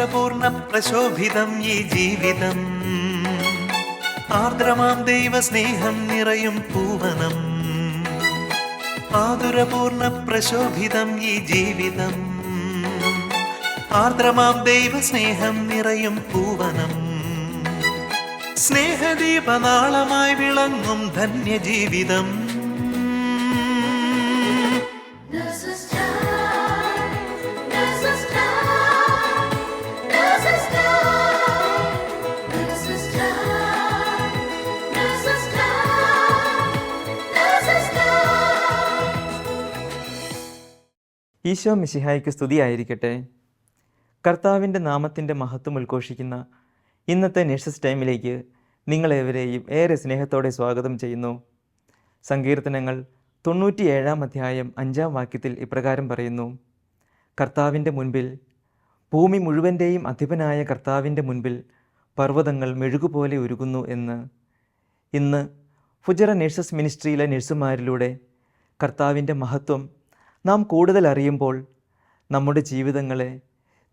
മാധുരപൂർണ്ണ പ്രശോഭിതം ഈ ജീവിതം, ആർദ്രമാം ദൈവസ്നേഹം നിറയും പൂവനം. മാധുരപൂർണ്ണ പ്രശോഭിതം ഈ ജീവിതം, ആർദ്രമാം ദൈവസ്നേഹം നിറയും പൂവനം. സ്നേഹദീപനാളമായി വിളങ്ങും ധന്യജീവിതം. ഈശോ മിശിഹായ്ക്ക് സ്തുതിയായിരിക്കട്ടെ. കർത്താവിൻ്റെ നാമത്തിൻ്റെ മഹത്വം ഉദ്ഘോഷിക്കുന്ന ഇന്നത്തെ നേഴ്സസ് ടൈമിലേക്ക് നിങ്ങളേവരെയും ഏറെ സ്നേഹത്തോടെ സ്വാഗതം ചെയ്യുന്നു. സങ്കീർത്തനങ്ങൾ 97 അധ്യായം 5 വാക്യത്തിൽ ഇപ്രകാരം പറയുന്നു: കർത്താവിൻ്റെ മുൻപിൽ, ഭൂമി മുഴുവൻ്റെയും അധിപനായ കർത്താവിൻ്റെ മുൻപിൽ പർവ്വതങ്ങൾ മെഴുകുപോലെ ഉരുകുന്നു എന്ന്. ഇന്ന് ഫുജറ നേഴ്സസ് മിനിസ്ട്രിയിലെ നഴ്സുമാരിലൂടെ കർത്താവിൻ്റെ മഹത്വം നാം കൂടുതൽ അറിയുമ്പോൾ നമ്മുടെ ജീവിതങ്ങളെ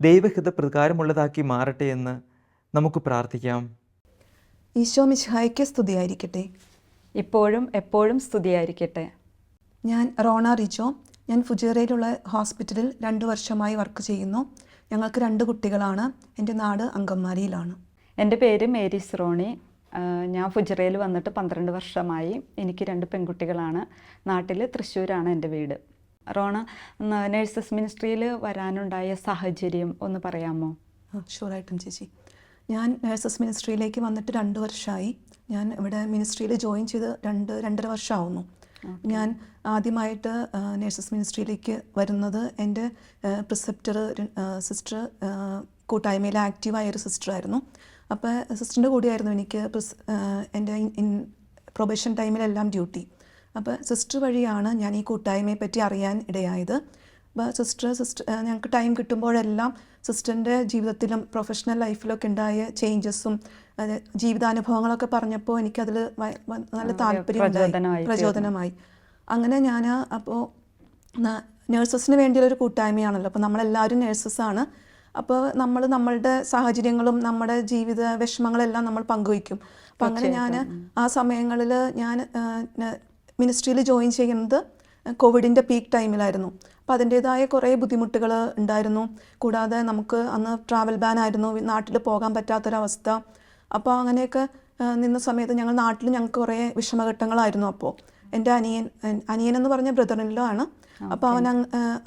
ദൈവഹിത പ്രകാരമുള്ളതാക്കി മാറട്ടെ എന്ന് നമുക്ക് പ്രാർത്ഥിക്കാം. ഈശോ മിശിഹായ്ക്ക് സ്തുതിയായിരിക്കട്ടെ. ഇപ്പോഴും എപ്പോഴും സ്തുതിയായിരിക്കട്ടെ. ഞാൻ റോണ റിജോ. ഞാൻ ഫുജേറയിലുള്ള ഹോസ്പിറ്റലിൽ 2 വർഷമായി വർക്ക് ചെയ്യുന്നു. ഞങ്ങൾക്ക് 2 കുട്ടികളാണ്. എൻ്റെ നാട് അങ്കമാലിയിലാണ്. എൻ്റെ പേര് മേരീസ് റോണി. ഞാൻ ഫുജറയിൽ വന്നിട്ട് 12 വർഷമായി. എനിക്ക് 2 പെൺകുട്ടികളാണ്. നാട്ടിൽ തൃശ്ശൂരാണ് എൻ്റെ വീട്. റോണ, നേഴ്സസ് മിനിസ്ട്രിയിൽ വരാനുണ്ടായ സാഹചര്യം ഒന്ന് പറയാമോ? ഷുവറായിട്ടും ചേച്ചി. ഞാൻ നേഴ്സസ് മിനിസ്ട്രിയിലേക്ക് വന്നിട്ട് 2 വർഷമായി. ഞാൻ ഇവിടെ മിനിസ്ട്രിയിൽ ജോയിൻ ചെയ്ത് 2.5 വർഷമാവുന്നു. ഞാൻ ആദ്യമായിട്ട് നേഴ്സസ് മിനിസ്ട്രിയിലേക്ക് വരുന്നത് എൻ്റെ പ്രിസെപ്റ്റർ സിസ്റ്റർ കൂട്ടായ്മയിൽ ആക്റ്റീവായൊരു സിസ്റ്ററായിരുന്നു. അപ്പോൾ സിസ്റ്ററിൻ്റെ കൂടെയായിരുന്നു എനിക്ക് എൻ്റെ പ്രൊബേഷൻ ടൈമിലെല്ലാം ഡ്യൂട്ടി. അപ്പോൾ സിസ്റ്റർ വഴിയാണ് ഞാൻ ഈ കൂട്ടായ്മയെ പറ്റി അറിയാൻ ഇടയായത്. അപ്പോൾ സിസ്റ്റർ ഞങ്ങൾക്ക് ടൈം കിട്ടുമ്പോഴെല്ലാം സിസ്റ്ററിൻ്റെ ജീവിതത്തിലും പ്രൊഫഷണൽ ലൈഫിലൊക്കെ ഉണ്ടായ ചേഞ്ചസും ജീവിതാനുഭവങ്ങളൊക്കെ പറഞ്ഞപ്പോൾ എനിക്കതിൽ നല്ല പ്രചോദനമായി. അങ്ങനെ ഞാൻ അപ്പോൾ നേഴ്സസിന് വേണ്ടിയുള്ളൊരു കൂട്ടായ്മയാണല്ലോ. അപ്പോൾ നമ്മളെല്ലാവരും നേഴ്സസാണ്. അപ്പോൾ നമ്മൾ നമ്മളുടെ സാഹചര്യങ്ങളും നമ്മുടെ ജീവിത വിഷമങ്ങളെല്ലാം നമ്മൾ പങ്കുവയ്ക്കും. അപ്പം അങ്ങനെ ഞാൻ ആ സമയങ്ങളിൽ ഞാൻ മിനിസ്ട്രിയിൽ ജോയിൻ ചെയ്യുന്നത് കോവിഡിൻ്റെ പീക്ക് ടൈമിലായിരുന്നു. അപ്പോൾ അതിൻ്റേതായ കുറേ ബുദ്ധിമുട്ടുകൾ ഉണ്ടായിരുന്നു. കൂടാതെ നമുക്ക് അന്ന് ട്രാവൽ ബാൻ ആയിരുന്നു, നാട്ടിൽ പോകാൻ പറ്റാത്തൊരവസ്ഥ. അപ്പോൾ അങ്ങനെയൊക്കെ നിന്ന സമയത്ത് ഞങ്ങൾക്ക് കുറേ വിഷമഘട്ടങ്ങളായിരുന്നു. അപ്പോൾ എൻ്റെ അനിയൻ എന്ന് പറഞ്ഞ ബ്രദറിനിലോ ആണ്. അപ്പോൾ അവൻ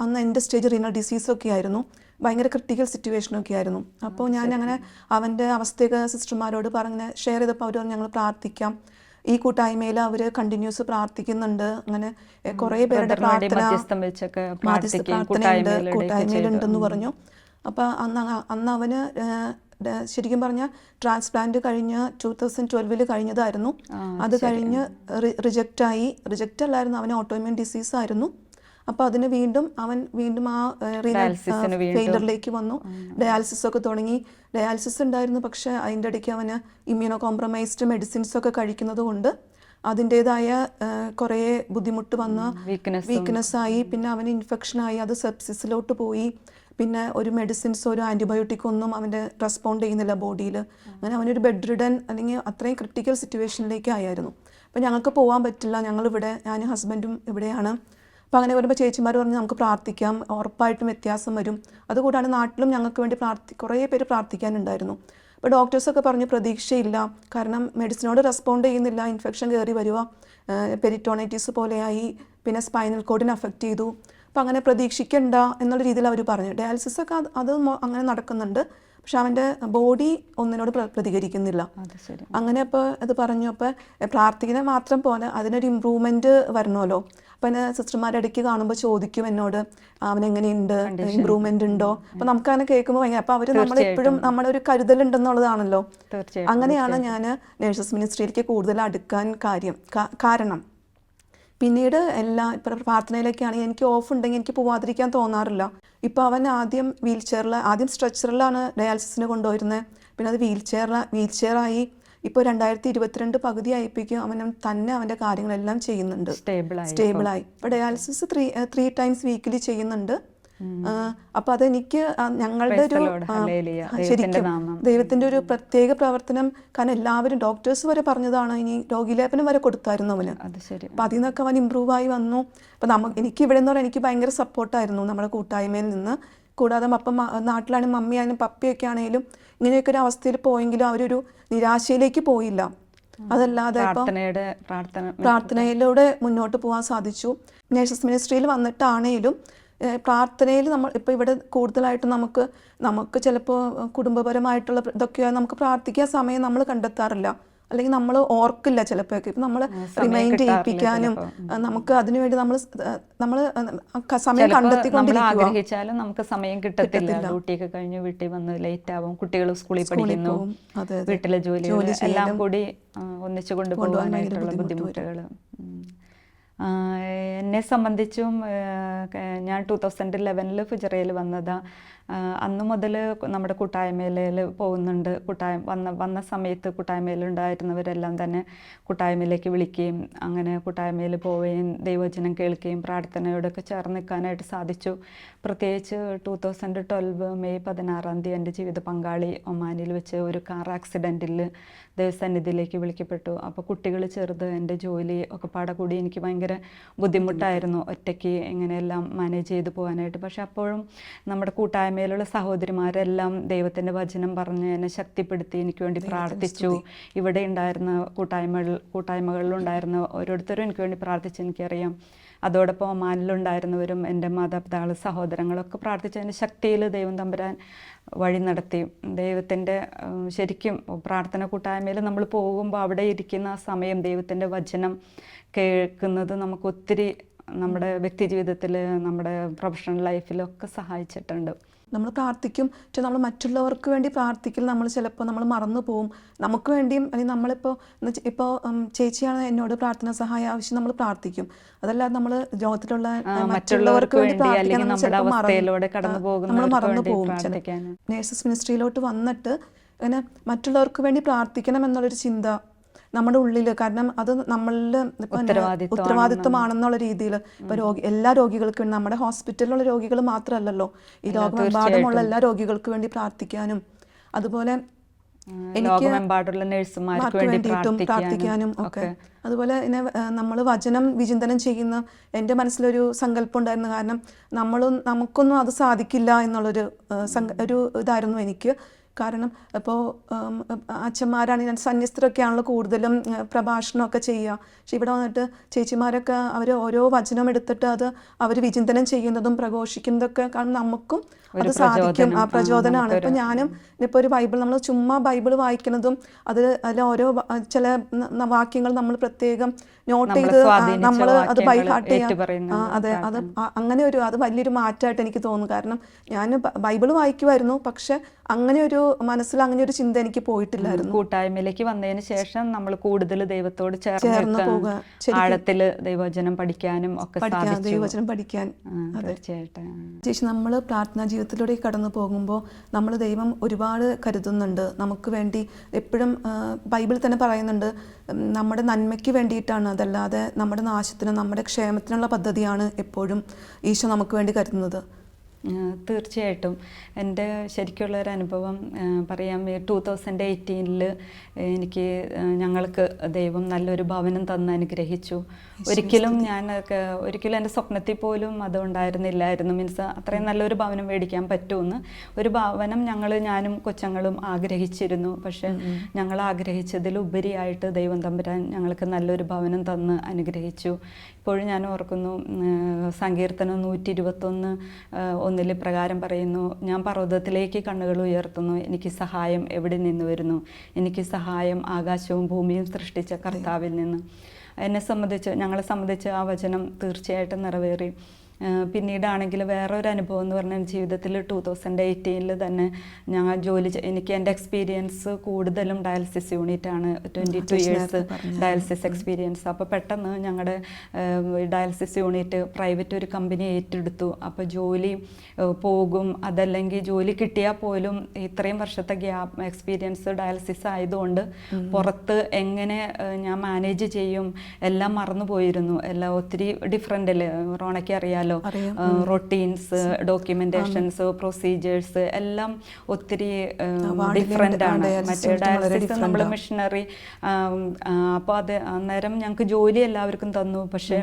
അന്ന് എൻ്റെ സ്റ്റേജ് റീനൽ ഡിസീസൊക്കെ ആയിരുന്നു, ഭയങ്കര ക്രിട്ടിക്കൽ സിറ്റുവേഷനൊക്കെ ആയിരുന്നു. അപ്പോൾ ഞാൻ അങ്ങനെ അവൻ്റെ അവസ്ഥയൊക്കെ സിസ്റ്റർമാരോട് പറഞ്ഞ് ഷെയർ ചെയ്തപ്പോൾ അവർ ഞങ്ങൾ പ്രാർത്ഥിക്കാം, ഈ കൂട്ടായ്മയിൽ അവർ കണ്ടിന്യൂസ് പ്രാർത്ഥിക്കുന്നുണ്ട്. അങ്ങനെ കുറേ പേരുടെ കൂട്ടായ്മയിലുണ്ടെന്ന് പറഞ്ഞു. അപ്പോൾ അന്ന് അവന് ശരിക്കും പറഞ്ഞാൽ ട്രാൻസ്പ്ലാന്റ് കഴിഞ്ഞ് 2012 കഴിഞ്ഞതായിരുന്നു. അത് കഴിഞ്ഞ് റിജക്റ്റ് അല്ലായിരുന്നു, അവന് ഓട്ടോഇമ്യൂൺ ഡിസീസ് ആയിരുന്നു. അപ്പോൾ അതിന് അവൻ വീണ്ടും ആ ഫെയിലറിലേക്ക് വന്നു. ഡയാലിസിസ് ഒക്കെ തുടങ്ങി. ഡയാലിസിസ് ഉണ്ടായിരുന്നു, പക്ഷേ അതിൻ്റെ ഇടയ്ക്ക് അവന് ഇമ്മ്യൂണോ കോംപ്രമൈസ്ഡ് മെഡിസിൻസൊക്കെ കഴിക്കുന്നത് കൊണ്ട് അതിൻ്റേതായ കുറേ ബുദ്ധിമുട്ട് വന്ന് വീക്ക്നെസ്സായി. പിന്നെ അവന് ഇൻഫെക്ഷനായി, അത് സെപ്സിസിലോട്ട് പോയി. പിന്നെ ഒരു മെഡിസിൻസ്, ഒരു ആൻറ്റിബയോട്ടിക് ഒന്നും അവൻ്റെ റെസ്പോണ്ട് ചെയ്യുന്നില്ല ബോഡിയിൽ. അങ്ങനെ അവനൊരു ബെഡ് റിഡൻ അല്ലെങ്കിൽ അത്രയും ക്രിട്ടിക്കൽ സിറ്റുവേഷനിലേക്ക് ആയിരുന്നു. അപ്പോൾ ഞങ്ങൾക്ക് പോകാൻ പറ്റില്ല, ഞാനും ഹസ്ബൻഡും ഇവിടെയാണ്. അപ്പോൾ അങ്ങനെ വരുമ്പോൾ ചേച്ചിമാർ പറഞ്ഞ് നമുക്ക് പ്രാർത്ഥിക്കാം, ഉറപ്പായിട്ടും വ്യത്യാസം വരും. അതുകൂടാതെ നാട്ടിലും ഞങ്ങൾക്ക് വേണ്ടി കുറേ പേര് പ്രാർത്ഥിക്കാനുണ്ടായിരുന്നു. അപ്പോൾ ഡോക്ടേഴ്സൊക്കെ പറഞ്ഞു പ്രതീക്ഷയില്ല, കാരണം മെഡിസിനോട് റെസ്പോണ്ട് ചെയ്യുന്നില്ല, ഇൻഫെക്ഷൻ കയറി വരിക, പെരിറ്റോണൈറ്റിസ് പോലെയായി, പിന്നെ സ്പൈനൽ കോഡിനെ അഫക്റ്റ് ചെയ്തു. അപ്പോൾ അങ്ങനെ പ്രതീക്ഷിക്കണ്ട എന്നുള്ള രീതിയിൽ അവർ പറഞ്ഞു. ഡയാലിസിസൊക്കെ അത് അങ്ങനെ നടക്കുന്നുണ്ട്, പക്ഷെ അവൻ്റെ ബോഡി ഒന്നിനോട് പ്രതികരിക്കുന്നില്ല. അങ്ങനെ അപ്പോൾ ഇത് പറഞ്ഞു. അപ്പോൾ പ്രാർത്ഥിക്കുന്നത് മാത്രം പോലെ അതിനൊരു ഇമ്പ്രൂവ്മെൻറ്റ് വരണമല്ലോ. അപ്പം സിസ്റ്റർമാരുടെ ഇടയ്ക്ക് കാണുമ്പോൾ ചോദിക്കും എന്നോട്, അവനെങ്ങനെയുണ്ട്, ഇമ്പ്രൂവ്മെൻ്റ് ഉണ്ടോ? അപ്പോൾ നമുക്കങ്ങനെ കേൾക്കുമ്പോൾ ഭയങ്കര, അപ്പോൾ അവർ നമ്മളെപ്പോഴും നമ്മുടെ ഒരു കരുതലുണ്ടെന്നുള്ളതാണല്ലോ. അങ്ങനെയാണ് ഞാൻ നേഴ്സസ് മിനിസ്ട്രിയിലേക്ക് കൂടുതൽ അടുക്കാൻ കാരണം. പിന്നീട് ഇപ്പോൾ പ്രാർത്ഥനയിലൊക്കെ ആണെങ്കിൽ എനിക്ക് ഓഫ് ഉണ്ടെങ്കിൽ എനിക്ക് പോവാതിരിക്കാൻ തോന്നാറില്ല. ഇപ്പോൾ അവൻ ആദ്യം സ്ട്രെച്ചറിലാണ് ഡയാലിസിസിന് കൊണ്ടുപോയിരുന്നത്. പിന്നെ അത് വീൽചെയറായി. ഇപ്പോൾ 2022 പകുതി ആയിപ്പോഴേക്കും അവൻ്റെ കാര്യങ്ങളെല്ലാം ചെയ്യുന്നുണ്ട്, സ്റ്റേബിളായി. ഇപ്പോൾ ഡയാലിസിസ് 3 times വീക്കിലി ചെയ്യുന്നുണ്ട്. അപ്പോൾ അതെനിക്ക് ഞങ്ങളുടെ ഒരു ശരിക്കും ദൈവത്തിൻ്റെ ഒരു പ്രത്യേക പ്രവർത്തനം. കാരണം എല്ലാവരും ഡോക്ടേഴ്സ് വരെ പറഞ്ഞതാണ്, ഇനി രോഗിലേപനം വരെ കൊടുത്തായിരുന്നു അവന്. അപ്പം അതിൽ നിന്നൊക്കെ അവൻ ഇമ്പ്രൂവായി വന്നു. അപ്പം എനിക്ക് ഇവിടെ എന്ന് പറഞ്ഞാൽ എനിക്ക് ഭയങ്കര സപ്പോർട്ടായിരുന്നു നമ്മുടെ കൂട്ടായ്മയിൽ നിന്ന്. കൂടാതെ അപ്പം നാട്ടിലാണെങ്കിൽ മമ്മിയായാലും പപ്പിയൊക്കെ ആണെങ്കിലും ഇങ്ങനെയൊക്കെ ഒരു അവസ്ഥയിൽ പോയെങ്കിലും അവരൊരു നിരാശയിലേക്ക് പോയില്ല. അതല്ലാതെ പ്രാർത്ഥനയിലൂടെ മുന്നോട്ട് പോകാൻ സാധിച്ചു. നേഴ്സസ് മിനിസ്ട്രിയിൽ വന്നിട്ടാണേലും പ്രാർത്ഥനയിൽ നമ്മൾ ഇപ്പോൾ ഇവിടെ കൂടുതലായിട്ടും നമുക്ക് ചിലപ്പോൾ കുടുംബപരമായിട്ടുള്ള ഇതൊക്കെ നമുക്ക് പ്രാർത്ഥിക്കാൻ സമയം നമ്മൾ കണ്ടെത്താറില്ല, അല്ലെങ്കിൽ നമ്മൾ ഓർക്കില്ല ചിലപ്പോഴൊക്കെ. ഇപ്പം നമ്മൾ റിമൈൻഡ് ചെയ്യിപ്പിക്കാനും നമുക്ക് അതിനുവേണ്ടി നമ്മൾ സമയം ആഗ്രഹിച്ചാലും നമുക്ക് സമയം കിട്ടത്തില്ല. ഡ്യൂട്ടിയൊക്കെ കഴിഞ്ഞ് വീട്ടിൽ വന്ന് ലേറ്റ് ആവും, കുട്ടികൾ സ്കൂളിൽ പഠിക്കുന്നു, വീട്ടിലെ ജോലികൾ എല്ലാം കൂടി ഒന്നിച്ചു കൊണ്ടുപോകാനായിട്ടുള്ള ബുദ്ധിമുട്ടുകൾ. എന്നെ സംബന്ധിച്ചും ഞാൻ 2011 ഫുജറയിൽ വന്നതാണ്. അന്ന് മുതൽ നമ്മുടെ കൂട്ടായ്മയിൽ പോകുന്നുണ്ട്. വന്ന സമയത്ത് കൂട്ടായ്മയിലുണ്ടായിരുന്നവരെല്ലാം തന്നെ കൂട്ടായ്മയിലേക്ക് വിളിക്കുകയും അങ്ങനെ കൂട്ടായ്മയിൽ പോവുകയും ദൈവവചനം കേൾക്കുകയും പ്രാർത്ഥനയോടൊക്കെ ചേർന്ന് നിൽക്കാനായിട്ട് സാധിച്ചു. പ്രത്യേകിച്ച് 2012 മെയ് 16 എൻ്റെ ജീവിത പങ്കാളി ഒമാനിൽ വെച്ച് ഒരു കാർ ആക്സിഡൻറ്റിൽ ദൈവസന്നിധിയിലേക്ക് വിളിക്കപ്പെട്ടു. അപ്പോൾ കുട്ടികൾ ചെറുത്, എൻ്റെ ജോലി ഒക്കെ പാടെ കൂടി എനിക്ക് ഭയങ്കര ബുദ്ധിമുട്ടായിരുന്നു ഒറ്റയ്ക്ക് ഇങ്ങനെയെല്ലാം മാനേജ് ചെയ്ത് പോകാനായിട്ട്. പക്ഷെ അപ്പോഴും നമ്മുടെ കൂട്ടായ്മയിലുള്ള സഹോദരിമാരെല്ലാം ദൈവത്തിൻ്റെ വചനം പറഞ്ഞ് എന്നെ ശക്തിപ്പെടുത്തി എനിക്ക് വേണ്ടി പ്രാർത്ഥിച്ചു. ഇവിടെ ഉണ്ടായിരുന്ന കൂട്ടായ്മകളിലുണ്ടായിരുന്ന ഓരോരുത്തരും എനിക്ക് വേണ്ടി പ്രാർത്ഥിച്ച് എനിക്കറിയാം. അതോടൊപ്പം ഒമാനിലുണ്ടായിരുന്നവരും എൻ്റെ മാതാപിതാക്കൾ സഹോദരങ്ങളൊക്കെ പ്രാർത്ഥിച്ചതിൻ്റെ ശക്തിയിൽ ദൈവം തമ്പുരാൻ വഴി നടത്തി. ദൈവത്തിൻ്റെ ശരിക്കും പ്രാർത്ഥന കൂട്ടായ്മയിൽ നമ്മൾ പോകുമ്പോൾ അവിടെ ഇരിക്കുന്ന ആ സമയം ദൈവത്തിൻ്റെ വചനം കേൾക്കുന്നത് നമുക്ക് ഒത്തിരി നമ്മുടെ വ്യക്തി ജീവിതത്തിൽ നമ്മുടെ പ്രൊഫഷണൽ ലൈഫിലൊക്കെ സഹായിച്ചിട്ടുണ്ട്. നമ്മൾ പ്രാർത്ഥിക്കും, പക്ഷെ നമ്മൾ മറ്റുള്ളവർക്ക് വേണ്ടി പ്രാർത്ഥിക്കൽ നമ്മൾ ചിലപ്പോൾ നമ്മൾ മറന്നു പോവും. നമുക്ക് വേണ്ടിയും അല്ലെങ്കിൽ നമ്മളിപ്പോൾ ചേച്ചിയാണ് എന്നോട് പ്രാർത്ഥന സഹായം ആവശ്യം, നമ്മൾ പ്രാർത്ഥിക്കും. അതല്ലാതെ നമ്മൾ ലോകത്തിലുള്ള മറ്റുള്ളവർക്ക് വേണ്ടി പ്രാർത്ഥിക്കാൻ നമ്മൾ മറന്നു പോകും. നേഴ്സസ് മിനിസ്ട്രിയിലോട്ട് വന്നിട്ട് അങ്ങനെ മറ്റുള്ളവർക്ക് വേണ്ടി പ്രാർത്ഥിക്കണം എന്നുള്ളൊരു ചിന്ത നമ്മുടെ ഉള്ളിൽ, കാരണം അത് നമ്മളിൽ ഉത്തരവാദിത്വമാണെന്നുള്ള രീതിയിൽ ഇപ്പോൾ എല്ലാ രോഗികൾക്കും വേണ്ടി, നമ്മുടെ ഹോസ്പിറ്റലിലുള്ള രോഗികൾ മാത്രമല്ലല്ലോ, ഈ ലോകമെമ്പാടുമുള്ള എല്ലാ രോഗികൾക്ക് വേണ്ടി പ്രാർത്ഥിക്കാനും അതുപോലെ എനിക്ക് വേണ്ടിയിട്ടും പ്രാർത്ഥിക്കാനും ഒക്കെ. അതുപോലെ പിന്നെ നമ്മൾ വചനം വിചിന്തനം ചെയ്യുന്ന എൻ്റെ മനസ്സിലൊരു സങ്കല്പം ഉണ്ടായിരുന്നു. കാരണം നമുക്കൊന്നും അത് സാധിക്കില്ല എന്നുള്ളൊരു ഇതായിരുന്നു എനിക്ക്. കാരണം ഇപ്പോൾ അച്ഛന്മാരാണെങ്കിൽ സന്യസ്തരൊക്കെയാണല്ലോ കൂടുതലും പ്രഭാഷണമൊക്കെ ചെയ്യുക. പക്ഷെ ഇവിടെ വന്നിട്ട് ചേച്ചിമാരൊക്കെ അവർ ഓരോ വചനം എടുത്തിട്ട് അത് അവർ വിചിന്തനം ചെയ്യുന്നതും പ്രഘോഷിക്കുന്നതൊക്കെ കാരണം നമുക്കും അത് സാധിക്കും. ആ പ്രചോദനമാണ്. ഇപ്പം ഞാനും ഇപ്പോൾ ഒരു ബൈബിൾ നമ്മൾ ചുമ്മാ ബൈബിൾ വായിക്കുന്നതും അതിൽ ഓരോ ചില വാക്യങ്ങൾ നമ്മൾ പ്രത്യേകം നോട്ട് ചെയ്ത് നമ്മൾ അത് ബൈ ഹാർട്ട് ചെയ്യാം. അതെ, അങ്ങനെ അത് വലിയൊരു മാറ്റമായിട്ട് എനിക്ക് തോന്നുന്നു. കാരണം ഞാൻ ബൈബിൾ വായിക്കുമായിരുന്നു, പക്ഷെ അങ്ങനെ ഒരു മനസ്സിൽ അങ്ങനെ ഒരു ചിന്ത എനിക്ക് പോയിട്ടില്ലായിരുന്നു. കൂട്ടായ്മയിലേക്ക് വന്നതിന് ശേഷം നമ്മൾ കൂടുതൽ ദൈവത്തോട് ചേർന്ന് പോവുക, ആഴത്തില് ദൈവവചനം പഠിക്കാനും ഒക്കെ ദൈവവചനം പഠിക്കാൻ. തീർച്ചയായിട്ടും ചേച്ചി, നമ്മൾ പ്രാർത്ഥനാ ജീവിതത്തിലൂടെ കടന്നു പോകുമ്പോൾ നമ്മൾ ദൈവം ഒരുപാട് കരുതുന്നുണ്ട് നമുക്ക് വേണ്ടി. എപ്പോഴും ബൈബിൾ തന്നെ പറയുന്നുണ്ട് നമ്മുടെ നന്മയ്ക്ക് വേണ്ടിയിട്ടാണ്, അതല്ലാതെ നമ്മുടെ നാശത്തിനും നമ്മുടെ ക്ഷേമത്തിനുള്ള പദ്ധതിയാണ് എപ്പോഴും ഈശോ നമുക്ക് വേണ്ടി കരുതുന്നത്. തീർച്ചയായിട്ടും എൻ്റെ ശരിക്കുള്ളൊരു അനുഭവം പറയാം. 2018 എനിക്ക് ഞങ്ങൾക്ക് ദൈവം നല്ലൊരു ഭവനം തന്ന് അനുഗ്രഹിച്ചു. ഒരിക്കലും എൻ്റെ സ്വപ്നത്തിൽ പോലും അതുണ്ടായിരുന്നില്ലായിരുന്നു. മീൻസ് അത്രയും നല്ലൊരു ഭവനം മേടിക്കാൻ പറ്റുമെന്ന്. ഒരു ഭവനം ഞാനും കൊച്ചങ്ങളും ആഗ്രഹിച്ചിരുന്നു. പക്ഷെ ഞങ്ങൾ ആഗ്രഹിച്ചതിലുപരിയായിട്ട് ദൈവം തമ്പുരാൻ ഞങ്ങൾക്ക് നല്ലൊരു ഭവനം തന്ന് അനുഗ്രഹിച്ചു. ഇപ്പോഴും ഞാൻ ഓർക്കുന്നു, സങ്കീർത്തനം 121:1 പ്രകാരം പറയുന്നു, ഞാൻ പർവ്വതത്തിലേക്ക് കണ്ണുകൾ ഉയർത്തുന്നു, എനിക്ക് സഹായം എവിടെ നിന്ന് വരുന്നു? എനിക്ക് സഹായം ആകാശവും ഭൂമിയും സൃഷ്ടിച്ച കർത്താവിൽ നിന്ന്. ഞങ്ങളെ സംബന്ധിച്ച് ആ വചനം തീർച്ചയായിട്ടും നിറവേറി. പിന്നീടാണെങ്കിൽ വേറൊരു അനുഭവം എന്ന് പറഞ്ഞാൽ ജീവിതത്തിൽ 2018 തന്നെ ഞങ്ങൾ എനിക്ക് എൻ്റെ എക്സ്പീരിയൻസ് കൂടുതലും ഡയാലിസിസ് യൂണിറ്റാണ്. 22 ഇയേഴ്സ് ഡയാലിസിസ് എക്സ്പീരിയൻസ്. അപ്പോൾ പെട്ടെന്ന് ഞങ്ങളുടെ ഡയാലിസിസ് യൂണിറ്റ് പ്രൈവറ്റ് ഒരു കമ്പനി ഏറ്റെടുത്തു. അപ്പോൾ ജോലി പോകും, അതല്ലെങ്കിൽ ജോലി കിട്ടിയാൽ പോലും ഇത്രയും വർഷത്തെ എക്സ്പീരിയൻസ് ഡയാലിസിസ് ആയതുകൊണ്ട് പുറത്ത് എങ്ങനെ ഞാൻ മാനേജ് ചെയ്യും എല്ലാം മറന്നു പോയിരുന്നു. എല്ലാം ഒത്തിരി ഡിഫറെൻ്റ് അല്ലേ, റോണയ്ക്ക് അറിയാലോ. അറിയാലോ, റൊട്ടീൻസ്, ഡോക്യുമെന്റേഷൻസ്, പ്രൊസീജിയേഴ്സ് എല്ലാം ഒത്തിരി ഡിഫറെൻ്റ് ആണ്. മറ്റേ ഡയാലിസിസ് നമ്മൾ മിഷനറി. അപ്പോൾ അത് അന്നേരം ഞങ്ങൾക്ക് ജോലി എല്ലാവർക്കും തന്നു. പക്ഷേ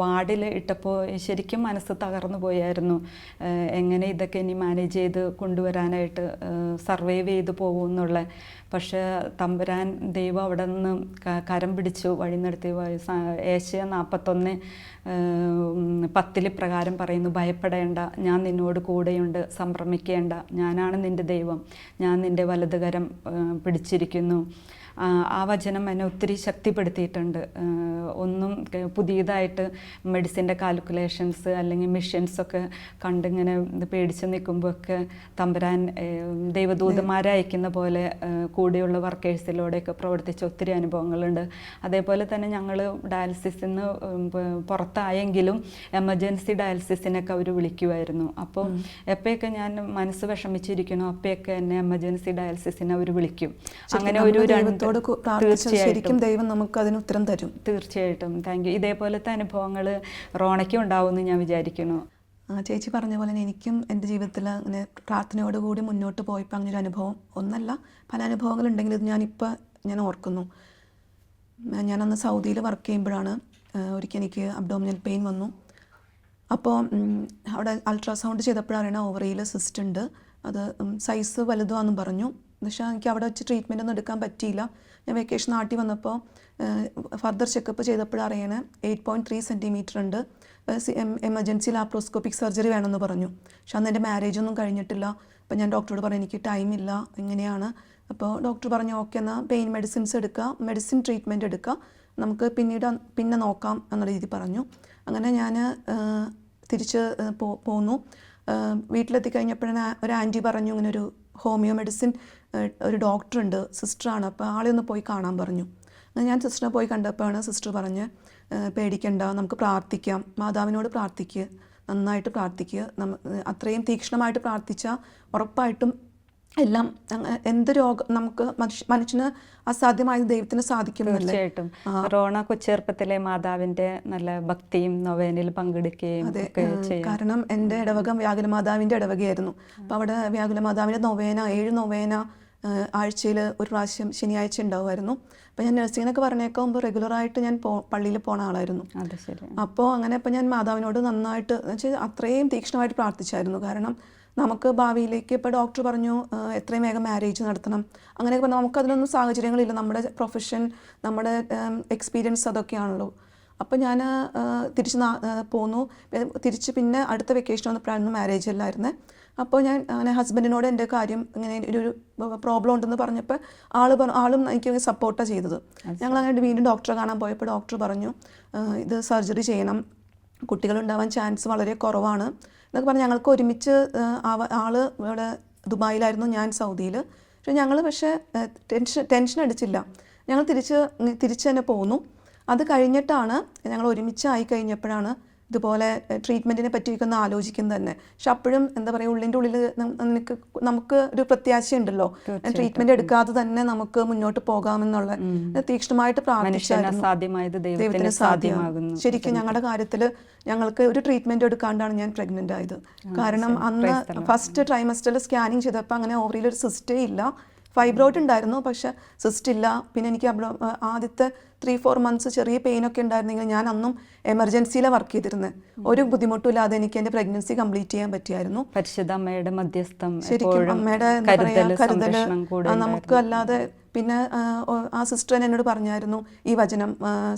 വാർഡിൽ ഇട്ടപ്പോൾ ശരിക്കും മനസ്സ് തകർന്നു പോയായിരുന്നു. എങ്ങനെ ഇതൊക്കെ ഇനി മാനേജ് ചെയ്ത് കൊണ്ടുവരാനായിട്ട്, സർവൈവ് ചെയ്ത് പോകുമെന്നുള്ള. പക്ഷേ തമ്പുരാൻ ദൈവം അവിടെ നിന്ന് കരം പിടിച്ചു വഴി നടത്തി. ഏഷ്യ 41:10 പ്രകാരം പറയുന്നു, ഭയപ്പെടേണ്ട, ഞാൻ നിന്നോട് കൂടെയുണ്ട്, സംഭ്രമിക്കേണ്ട, ഞാനാണ് നിൻ്റെ ദൈവം, ഞാൻ നിൻ്റെ വലതുകരം പിടിച്ചിരിക്കുന്നു. ആ വചനം എന്നെ ഒത്തിരി ശക്തിപ്പെടുത്തിയിട്ടുണ്ട്. ഒന്നും പുതിയതായിട്ട് മെഡിസിൻ്റെ കാൽക്കുലേഷൻസ് അല്ലെങ്കിൽ മിഷൻസൊക്കെ കണ്ടിങ്ങനെ പേടിച്ച് നിൽക്കുമ്പോഴൊക്കെ തമ്പുരാൻ ദൈവദൂതന്മാരെ അയക്കുന്ന പോലെ കൂടെയുള്ള വർക്കേഴ്സിലൂടെയൊക്കെ പ്രവർത്തിച്ച ഒത്തിരി അനുഭവങ്ങളുണ്ട്. അതേപോലെ തന്നെ ഞങ്ങൾ ഡയാലിസിസിൽ നിന്ന് പുറത്തായെങ്കിലും എമർജൻസി ഡയാലിസിസിനൊക്കെ അവർ വിളിക്കുമായിരുന്നു. അപ്പോൾ എപ്പോഴൊക്കെ ഞാൻ മനസ്സ് വിഷമിച്ചിരിക്കണോ അപ്പോഴൊക്കെ എന്നെ എമർജൻസി ഡയാലിസിസിന് അവർ വിളിക്കും. അങ്ങനെ ഒരു ശരിക്കും ദൈവം നമുക്ക് അതിന് ഉത്തരം തരും. തീർച്ചയായിട്ടും. Thank you. ഇതേപോലത്തെ അനുഭവങ്ങൾ റോണയ്ക്കും ഉണ്ടാവുമെന്ന് ഞാൻ വിചാരിക്കുന്നു. ചേച്ചി പറഞ്ഞ പോലെ എനിക്കും എൻ്റെ ജീവിതത്തിൽ അങ്ങനെ പ്രാർത്ഥനയോടുകൂടി മുന്നോട്ട് പോയപ്പോൾ അങ്ങനെ ഒരു അനുഭവം, ഒന്നല്ല പല അനുഭവങ്ങളുണ്ടെങ്കിൽ ഇത് ഞാൻ ഓർക്കുന്നു. ഞാനന്ന് സൗദിയിൽ വർക്ക് ചെയ്യുമ്പോഴാണ് ഒരിക്കൽ എനിക്ക് അബ്ഡോമിനൽ പെയിൻ വന്നു. അപ്പോൾ അവിടെ അൾട്രാസൗണ്ട് ചെയ്തപ്പോഴറിയണ ഓവറിയിൽ സിസ്റ്റ് ഉണ്ട്. അത് സൈസ് വലുതാണെന്നും പറഞ്ഞു. പക്ഷേ എനിക്ക് അവിടെ വെച്ച് ട്രീറ്റ്മെൻ്റ് ഒന്നും എടുക്കാൻ പറ്റിയില്ല. ഞാൻ വെക്കേഷൻ നാട്ടിൽ വന്നപ്പോൾ ഫർദർ ചെക്കപ്പ് ചെയ്തപ്പോഴറിയണ 8.3 സെൻറ്റിമീറ്റർ ഉണ്ട്. എമർജൻസി ലാപ്രോസ്കോപ്പിക് സർജറി വേണമെന്ന് പറഞ്ഞു. പക്ഷെ അന്ന് എൻ്റെ മാരേജൊന്നും കഴിഞ്ഞിട്ടില്ല. അപ്പോൾ ഞാൻ ഡോക്ടറോട് പറഞ്ഞു എനിക്ക് ടൈമില്ല, ഇങ്ങനെയാണ്. അപ്പോൾ ഡോക്ടർ പറഞ്ഞു ഓക്കെ എന്നാൽ പെയിൻ മെഡിസിൻസ് എടുക്കുക, മെഡിസിൻ ട്രീറ്റ്മെൻറ്റ് എടുക്കുക, നമുക്ക് പിന്നെ നോക്കാം എന്നുള്ള രീതി പറഞ്ഞു. അങ്ങനെ ഞാൻ തിരിച്ച് പോന്നു. വീട്ടിലെത്തി കഴിഞ്ഞപ്പോഴാണ് ഒരു ആൻറ്റി പറഞ്ഞു ഇങ്ങനെ ഒരു ഹോമിയോ മെഡിസിൻ ഒരു ഡോക്ടറുണ്ട്, സിസ്റ്ററാണ്, അപ്പോൾ ആളെ ഒന്ന് പോയി കാണാൻ പറഞ്ഞു. ഞാൻ സിസ്റ്ററിനെ പോയി കണ്ടപ്പോഴാണ് സിസ്റ്റർ പറഞ്ഞ് പേടിക്കണ്ട, നമുക്ക് പ്രാർത്ഥിക്കാം, മാതാവിനോട് പ്രാർത്ഥിക്കുക, നന്നായിട്ട് പ്രാർത്ഥിക്കുക, അത്രയും തീക്ഷ്ണമായിട്ട് പ്രാർത്ഥിച്ചാൽ ഉറപ്പായിട്ടും എല്ലാം എന്ത് രോഗം നമുക്ക് മനുഷ്യന് അസാധ്യമായത് ദൈവത്തിന് സാധിക്കുമല്ലേ. തീർച്ചയായിട്ടും. റോണ കൊച്ചെറുപ്പത്തിലെ മാതാവിന്റെ നല്ല ഭക്തിയും നൊവേനയിൽ പങ്കെടുക്കുകയും. അതെ, കാരണം എൻ്റെ ഇടവക വ്യാകുലമാതാവിൻ്റെ ഇടവകയായിരുന്നു. അപ്പം അവിടെ വ്യാകുലമാതാവിൻ്റെ നൊവേന 7 നൊവേന ആഴ്ചയിൽ ഒരു പ്രാവശ്യം ശനിയാഴ്ച ഉണ്ടാവുമായിരുന്നു. അപ്പോൾ ഞാൻ നഴ്സിങ്ങിനൊക്കെ പറഞ്ഞേക്കുമ്പോൾ റെഗുലറായിട്ട് ഞാൻ പള്ളിയിൽ പോണ ആളായിരുന്നു. അപ്പോൾ അങ്ങനെ ഇപ്പോൾ ഞാൻ മാതാവിനോട് നന്നായിട്ട് വെച്ചാൽ അത്രയും തീക്ഷ്ണമായിട്ട് പ്രാർത്ഥിച്ചായിരുന്നു. കാരണം നമുക്ക് ഭാവിയിലേക്ക് ഇപ്പോൾ ഡോക്ടർ പറഞ്ഞു എത്രയും വേഗം മാരേജ് നടത്തണം, അങ്ങനെയൊക്കെ പറഞ്ഞു. നമുക്കതിനൊന്നും സാഹചര്യങ്ങളില്ല, നമ്മുടെ പ്രൊഫഷൻ, നമ്മുടെ എക്സ്പീരിയൻസ് അതൊക്കെയാണല്ലോ. അപ്പോൾ ഞാൻ തിരിച്ച് പോന്നു. തിരിച്ച് പിന്നെ അടുത്ത വെക്കേഷൻ വന്നപ്പോഴായിരുന്നു മാരേജ് എല്ലായിരുന്നേ. അപ്പോൾ ഞാൻ അങ്ങനെ ഹസ്ബൻഡിനോട് എൻ്റെ കാര്യം ഇങ്ങനെ ഒരു പ്രോബ്ലം ഉണ്ടെന്ന് പറഞ്ഞപ്പോൾ ആളും എനിക്ക് സപ്പോർട്ടാണ് ചെയ്തത്. ഞങ്ങളങ്ങനെ വീണ്ടും ഡോക്ടറെ കാണാൻ പോയപ്പോൾ ഡോക്ടർ പറഞ്ഞു ഇത് സർജറി ചെയ്യണം, കുട്ടികളുണ്ടാവാൻ ചാൻസ് വളരെ കുറവാണ് എന്നൊക്കെ പറഞ്ഞ് ഞങ്ങൾക്ക് ഒരുമിച്ച് ആള് ഇവിടെ ദുബായിലായിരുന്നു, ഞാൻ സൗദിയിൽ. പക്ഷേ ടെൻഷൻ അടിച്ചില്ല. ഞങ്ങൾ തിരിച്ച് തന്നെ പോന്നു. അത് കഴിഞ്ഞിട്ടാണ് ഞങ്ങൾ ഒരുമിച്ചായി കഴിഞ്ഞപ്പോഴാണ് ഇതുപോലെ ട്രീറ്റ്മെൻറ്റിനെ പറ്റിയൊക്കെ ഒന്ന് ആലോചിക്കുന്നത് തന്നെ. പക്ഷെ അപ്പോഴും എന്താ പറയുക, ഉള്ളിൻ്റെ ഉള്ളിൽ നമുക്ക് ഒരു പ്രത്യാശയുണ്ടല്ലോ, ട്രീറ്റ്മെൻറ്റ് എടുക്കാതെ തന്നെ നമുക്ക് മുന്നോട്ട് പോകാമെന്നുള്ള തീക്ഷ്ണമായിട്ട് പ്രാർത്ഥിച്ചായിരുന്നു. ദൈവത്തിന് സാധ്യമാകുന്നു. ശരിക്കും ഞങ്ങളുടെ കാര്യത്തിൽ ഞങ്ങൾക്ക് ഒരു ട്രീറ്റ്മെൻറ്റ് എടുക്കാണ്ടാണ് ഞാൻ പ്രഗ്നൻ്റ് ആയത്. കാരണം അന്ന് ഫസ്റ്റ് ട്രൈമസ്റ്ററിൽ സ്കാനിങ് ചെയ്തപ്പോൾ അങ്ങനെ ഓവറിയിൽ ഒരു സിസ്റ്റേ ഇല്ല. ഫൈബ്രോയിഡ് ഉണ്ടായിരുന്നു, പക്ഷെ സിസ്റ്റ് ഇല്ല. പിന്നെ എനിക്ക് ആദ്യത്തെ 3-4 മന്ത്സ് ചെറിയ പെയിനൊക്കെ ഉണ്ടായിരുന്നെങ്കിൽ ഞാൻ അന്നും എമർജൻസിയിലാണ് വർക്ക് ചെയ്തിരുന്നത്. ഒരു ബുദ്ധിമുട്ടും ഇല്ലാതെ എനിക്ക് എൻ്റെ പ്രഗ്നൻസി കംപ്ലീറ്റ് ചെയ്യാൻ പറ്റിയായിരുന്നു. പരിശുദ്ധ അമ്മയുടെ മധ്യസ്ഥം, ശരിക്കും അമ്മയുടെ കരുതല് നമുക്ക് അല്ലാതെ. പിന്നെ ആ സിസ്റ്റർ എന്നോട് പറഞ്ഞായിരുന്നു ഈ വചനം,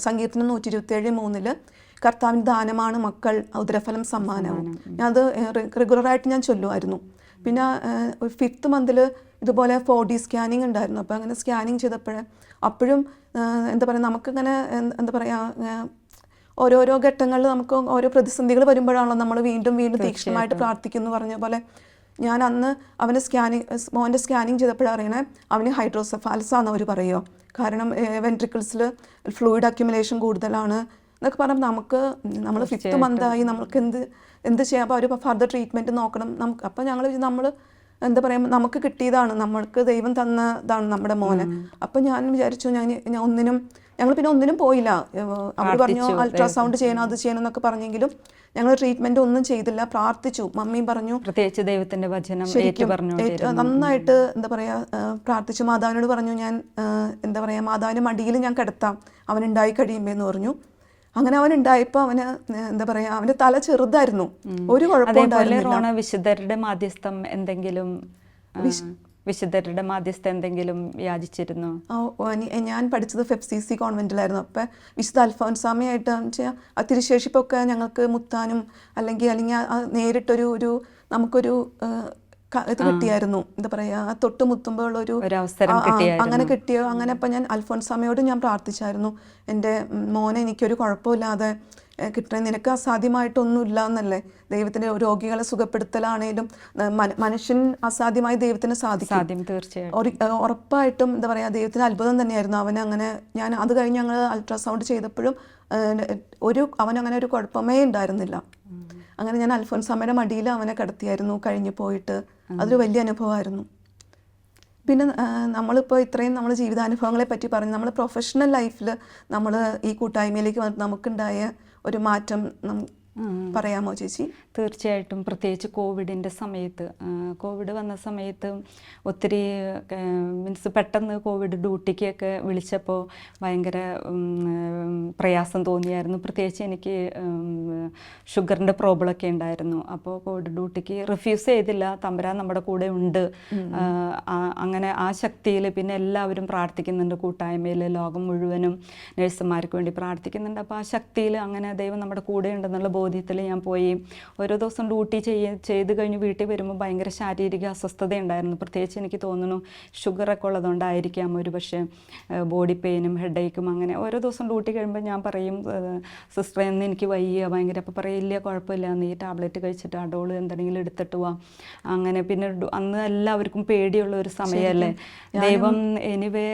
സങ്കീർത്തനം 127:3 കർത്താവിൻ്റെ ദാനമാണ് മക്കൾ, ഉദരഫലം സമ്മാനവും. അത് റെഗുലറായിട്ട് ഞാൻ ചൊല്ലുമായിരുന്നു. പിന്നെ 5th മന്തിൽ ഇതുപോലെ 4D സ്കാനിങ് ഉണ്ടായിരുന്നു. അപ്പോൾ അങ്ങനെ സ്കാനിങ് അപ്പോഴും എന്താ പറയുക, നമുക്കിങ്ങനെ എന്താ പറയുക, ഓരോരോ ഘട്ടങ്ങളിൽ നമുക്ക് ഓരോ പ്രതിസന്ധികൾ വരുമ്പോഴാണല്ലോ നമ്മൾ വീണ്ടും തീക്ഷ്ണമായിട്ട് പ്രാർത്ഥിക്കുന്നു. പറഞ്ഞ പോലെ ഞാൻ അന്ന് മോൻ്റെ സ്കാനിങ് ചെയ്തപ്പോഴറിയണേ അവന് ഹൈഡ്രോസെഫാലസ് ആണെന്ന് അവർ പറയുമോ, കാരണം വെൻട്രിക്കിൾസിൽ ഫ്ലൂയിഡ് അക്യുമുലേഷൻ കൂടുതലാണ് എന്നൊക്കെ പറഞ്ഞാൽ നമ്മൾ 5th മന്തായി, നമുക്ക് എന്ത് ചെയ്യാം. അപ്പോൾ അവർ ഫർദർ ട്രീറ്റ്മെൻറ്റ് നോക്കണം നമുക്ക്. അപ്പോൾ നമ്മൾ എന്താ പറയുക, നമുക്ക് കിട്ടിയതാണ്, നമ്മൾക്ക് ദൈവം തന്നതാണ് നമ്മുടെ മോനെ. അപ്പം ഞാൻ വിചാരിച്ചു ഞാൻ ഒന്നിനും ഞങ്ങൾ പിന്നെ ഒന്നിനും പോയില്ല. അവർ പറഞ്ഞു അൾട്രാസൗണ്ട് ചെയ്യണം, അത് ചെയ്യണം എന്നൊക്കെ പറഞ്ഞെങ്കിലും ഞങ്ങൾ ട്രീറ്റ്മെന്റ് ഒന്നും ചെയ്തില്ല. പ്രാർത്ഥിച്ചു. മമ്മിയും പറഞ്ഞു, പ്രത്യേകിച്ച് ദൈവത്തിന്റെ വചനം നന്നായിട്ട് എന്താ പറയാ പ്രാർത്ഥിച്ചു. മാതാവിനോട് പറഞ്ഞു, ഞാൻ എന്താ പറയാ മാതാവിന്റെ മടിയിൽ ഞാൻ കിടത്താം അവനുണ്ടായി കഴിയുമ്പേന്ന് പറഞ്ഞു. അങ്ങനെ അവൻ ഉണ്ടായപ്പോൾ അവന് എന്താ പറയാ അവന്റെ തല ചെറുതായിരുന്നു, ഒരു കുഴപ്പമുണ്ടായിരുന്നില്ല. വിശുദ്ധരുടെ മാധ്യസ്ഥം എന്തെങ്കിലും യാചിച്ചിരുന്നു? ഞാൻ പഠിച്ചത് FCC കോൺവെന്റിലായിരുന്നു. അപ്പം വിശുദ്ധ അൽഫോൻസാമയായിട്ട് തിരുശേഷിപ്പൊക്കെ ഞങ്ങൾക്ക് മുത്താനും അല്ലെങ്കിൽ നേരിട്ടൊരു നമുക്കൊരു ഇത് കിട്ടിയായിരുന്നു. എന്താ പറയാ തൊട്ട് മുത്തുമ്പോൾ ഉള്ളൊരു അങ്ങനെ കിട്ടിയോ. അങ്ങനെ അപ്പം ഞാൻ അൽഫോൻസാമയോട് ഞാൻ പ്രാർത്ഥിച്ചായിരുന്നു, എൻ്റെ മോനെ എനിക്കൊരു കുഴപ്പമില്ലാതെ കിട്ടണേ, നിനക്ക് അസാധ്യമായിട്ടൊന്നുമില്ല എന്നല്ലേ. ദൈവത്തിൻ്റെ രോഗികളെ സുഖപ്പെടുത്തലാണേലും മനുഷ്യൻ അസാധ്യമായി ദൈവത്തിന് സാധിക്കും. തീർച്ചയായും ഉറപ്പായിട്ടും എന്താ പറയുക ദൈവത്തിന് അത്ഭുതം തന്നെയായിരുന്നു. അവനങ്ങനെ ഞാൻ അത് കഴിഞ്ഞ് ഞങ്ങൾ അൾട്രാസൗണ്ട് ചെയ്തപ്പോഴും അവനങ്ങനെ ഒരു കുഴപ്പമേ ഉണ്ടായിരുന്നില്ല. അങ്ങനെ ഞാൻ അൽഫോൻസാമയുടെ മടിയിൽ അവനെ കിടത്തിയായിരുന്നു കഴിഞ്ഞു പോയിട്ട്. അതൊരു വലിയ അനുഭവമായിരുന്നു. പിന്നെ നമ്മളിപ്പോൾ ഇത്രയും നമ്മൾ ജീവിതാനുഭവങ്ങളെ പറ്റി പറഞ്ഞു. നമ്മൾ പ്രൊഫഷണൽ ലൈഫിൽ നമ്മൾ ഈ കൂട്ടായ്മയിലേക്ക് വന്നിട്ട് നമുക്കുണ്ടായ ഒരു മാറ്റം പറയാമോ ചേച്ചി? തീർച്ചയായിട്ടും. പ്രത്യേകിച്ച് കോവിഡിൻ്റെ സമയത്ത്, കോവിഡ് വന്ന സമയത്ത് ഒത്തിരി മീൻസ് പെട്ടെന്ന് കോവിഡ് ഡ്യൂട്ടിക്കൊക്കെ വിളിച്ചപ്പോൾ ഭയങ്കര പ്രയാസം തോന്നിയായിരുന്നു. പ്രത്യേകിച്ച് എനിക്ക് ഷുഗറിൻ്റെ പ്രോബ്ലമൊക്കെ ഉണ്ടായിരുന്നു. അപ്പോൾ കോവിഡ് ഡ്യൂട്ടിക്ക് റിഫ്യൂസ് ചെയ്തില്ല. തമ്പുരാൻ നമ്മുടെ കൂടെ ഉണ്ട്. അങ്ങനെ ആ ശക്തിയിൽ പിന്നെ എല്ലാവരും പ്രാർത്ഥിക്കുന്നുണ്ട്. കൂട്ടായ്മയിൽ ലോകം മുഴുവനും നഴ്സുമാർക്ക് വേണ്ടി പ്രാർത്ഥിക്കുന്നുണ്ട്. അപ്പോൾ ആ ശക്തിയിൽ അങ്ങനെ ദൈവം നമ്മുടെ കൂടെ ഉണ്ടെന്നുള്ള ബോധ്യത്തിൽ ഞാൻ പോയി. ഓരോ ദിവസം ഡ്യൂട്ടി ചെയ്ത് കഴിഞ്ഞ് വീട്ടിൽ വരുമ്പോൾ ഭയങ്കര ശാരീരിക അസ്വസ്ഥത ഉണ്ടായിരുന്നു. പ്രത്യേകിച്ച് എനിക്ക് തോന്നുന്നു ഷുഗറൊക്കെ ഉള്ളതുകൊണ്ടായിരിക്കാം ഒരു പക്ഷേ ബോഡി പെയിനും ഹെഡേക്കും. അങ്ങനെ ഓരോ ദിവസം ഡ്യൂട്ടി കഴിയുമ്പോൾ ഞാൻ പറയും, സിസ്റ്ററെ എന്ന് എനിക്ക് വയ്യ ഭയങ്കര. അപ്പോൾ പറയില്ല കുഴപ്പമില്ല, നീ ടാബ്ലറ്റ് കഴിച്ചിട്ട് അഡോള് എന്തെങ്കിലും എടുത്തിട്ട് പോവാം. അങ്ങനെ പിന്നെ അന്ന് എല്ലാവർക്കും പേടിയുള്ള ഒരു സമയമല്ലേ. ദൈവം എനിവേ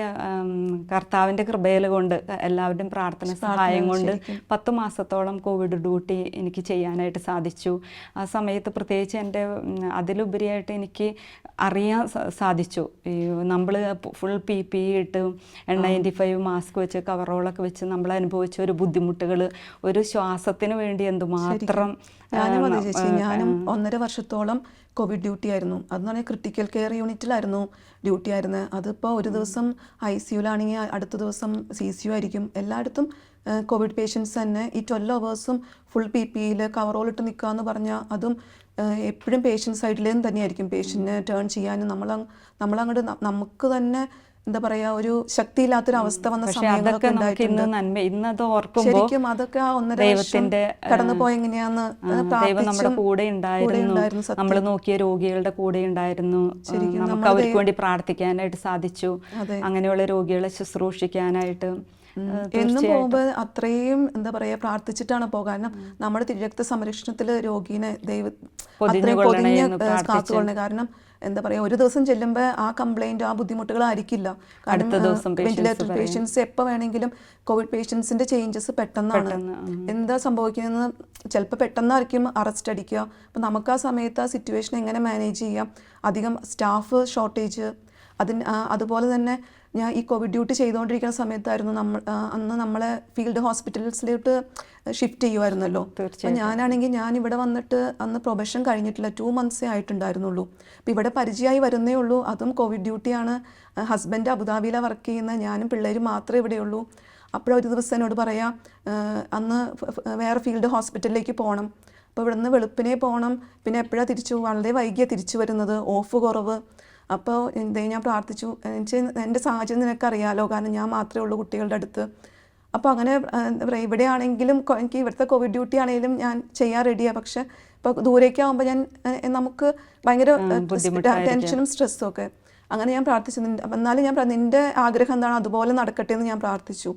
കർത്താവിൻ്റെ കൃപയിൽ കൊണ്ട് എല്ലാവരുടെയും പ്രാർത്ഥന സഹായം കൊണ്ട് 10 മാസത്തോളം കോവിഡ് ഡ്യൂട്ടി എനിക്ക് ചെയ്യാനായിട്ട് സാധിച്ചു. ആ സമയത്ത് പ്രത്യേകിച്ച് എൻ്റെ അതിലുപരിയായിട്ട് എനിക്ക് അറിയാൻ സാധിച്ചു, ഈ നമ്മൾ ഫുൾ PPE ഇട്ട് N95 മാസ്ക് വെച്ച് കവറോളൊക്കെ വെച്ച് നമ്മൾ അനുഭവിച്ച ഒരു ബുദ്ധിമുട്ടുകൾ, ഒരു ശ്വാസത്തിന് വേണ്ടി എന്തുമാത്രം. ഞാനും 1.5 വർഷത്തോളം കോവിഡ് ഡ്യൂട്ടി ആയിരുന്നു. അതെന്ന് പറഞ്ഞാൽ ക്രിട്ടിക്കൽ കെയർ യൂണിറ്റിലായിരുന്നു ഡ്യൂട്ടി ആയിരുന്നത്. അതിപ്പോൾ ഒരു ദിവസം ICUലാണെങ്കിൽ അടുത്ത ദിവസം CCU ആയിരിക്കും. എല്ലായിടത്തും കോവിഡ് പേഷ്യൻസ് തന്നെ. ഈ 12 അവേഴ്സും ഫുൾ PPEയിൽ കവറോളിട്ട് നിൽക്കുക എന്ന് പറഞ്ഞാൽ അതും എപ്പോഴും പേഷ്യൻ്റ് സൈഡിലേയും തന്നെയായിരിക്കും. പേഷ്യൻറ്റിനെ ടേൺ ചെയ്യാനും നമ്മളങ്ങോട്ട് നമുക്ക് തന്നെ എന്താ പറയാ ഒരു ശക്തിയില്ലാത്തൊരു അവസ്ഥ വന്ന സമയങ്ങളൊക്കെ ഉണ്ടായിട്ടുണ്ട്. ശരിക്കും അതൊക്കെ 1.5 വർഷം കടന്നുപോയ എങ്ങനെയാന്ന് നമ്മുടെ കൂടെ ഉണ്ടായിരുന്നു. നമ്മൾ നോക്കിയ രോഗികളുടെ കൂടെ ഉണ്ടായിരുന്നു. നമുക്ക് അവർക്ക് വേണ്ടി പ്രാർത്ഥിക്കാനായിട്ട് സാധിച്ചു. അങ്ങനെയുള്ള രോഗികളെ ശുശ്രൂഷിക്കാനായിട്ട് എന്നും പോകുമ്പോൾ അത്രയും എന്താ പറയാ പ്രാർത്ഥിച്ചിട്ടാണ് പോകുക. കാരണം നമ്മുടെ തിരുരക്ത സംരക്ഷണത്തിൽ രോഗീനെ അത്രയും പൊതിഞ്ഞ് കാത്തുകൊള്ളണേ. കാരണം എന്താ പറയാ ഒരു ദിവസം ചെല്ലുമ്പോൾ ആ കംപ്ലൈന്റ് ആ ബുദ്ധിമുട്ടുകളായിരിക്കില്ല. വെന്റിലേറ്റർ പേഷ്യൻസ് എപ്പോൾ വേണമെങ്കിലും കോവിഡ് പേഷ്യൻസിന്റെ ചേഞ്ചസ് പെട്ടെന്നാണ്. എന്താ സംഭവിക്കുന്നതെന്ന് ചിലപ്പോൾ പെട്ടെന്നായിരിക്കും അറസ്റ്റ് അടിക്കുക. അപ്പം നമുക്ക് ആ സമയത്ത് ആ സിറ്റുവേഷൻ എങ്ങനെ മാനേജ് ചെയ്യാം. അധികം സ്റ്റാഫ് ഷോർട്ടേജ്. അതുപോലെ തന്നെ ഞാൻ ഈ കോവിഡ് ഡ്യൂട്ടി ചെയ്തുകൊണ്ടിരിക്കുന്ന സമയത്തായിരുന്നു അന്ന് നമ്മളെ ഫീൽഡ് ഹോസ്പിറ്റൽസിലോട്ട് ഷിഫ്റ്റ് ചെയ്യുമായിരുന്നല്ലോ. അപ്പം ഞാൻ ഇവിടെ വന്നിട്ട് അന്ന് പ്രൊബഷൻ കഴിഞ്ഞിട്ടില്ല, 2 മന്ത്സേ ആയിട്ടുണ്ടായിരുന്നുള്ളൂ. അപ്പം ഇവിടെ പരിചയമായി വരുന്നേ ഉള്ളൂ. അതും കോവിഡ് ഡ്യൂട്ടിയാണ്. ഹസ്ബൻഡ് അബുദാബിയിലാണ് വർക്ക് ചെയ്യുന്നത്, ഞാനും പിള്ളേരും മാത്രമേ ഇവിടെയുള്ളൂ. അപ്പോഴൊരു ദിവസം എന്നോട് പറയാം, അന്ന് വേറെ ഫീൽഡ് ഹോസ്പിറ്റലിലേക്ക് പോകണം. അപ്പോൾ ഇവിടെ നിന്ന് വെളുപ്പിനെ പോകണം, പിന്നെ എപ്പോഴാണ് വളരെ വൈകിയാണ് തിരിച്ചു വരുന്നത്, ഓഫ് കുറവ്. അപ്പോൾ ഞാൻ പ്രാർത്ഥിച്ചു, എൻ്റെ സാഹചര്യം നിനക്കറിയാലോ, കാരണം ഞാൻ മാത്രമേ ഉള്ളൂ കുട്ടികളുടെ അടുത്ത്. അപ്പോൾ അങ്ങനെ എന്താ പറയുക ഇവിടെയാണെങ്കിലും എനിക്ക് ഇവിടുത്തെ കോവിഡ് ഡ്യൂട്ടി ആണെങ്കിലും ഞാൻ ചെയ്യാൻ റെഡിയാണ്. പക്ഷെ ഇപ്പോൾ ദൂരേക്കാവുമ്പോൾ നമുക്ക് ഭയങ്കര ടെൻഷനും സ്ട്രെസ്സും ഒക്കെ. അങ്ങനെ ഞാൻ പ്രാർത്ഥിച്ചു. എന്നാലും നിൻ്റെ ആഗ്രഹം എന്താണോ അതുപോലെ നടക്കട്ടെ എന്ന് ഞാൻ പ്രാർത്ഥിച്ചു.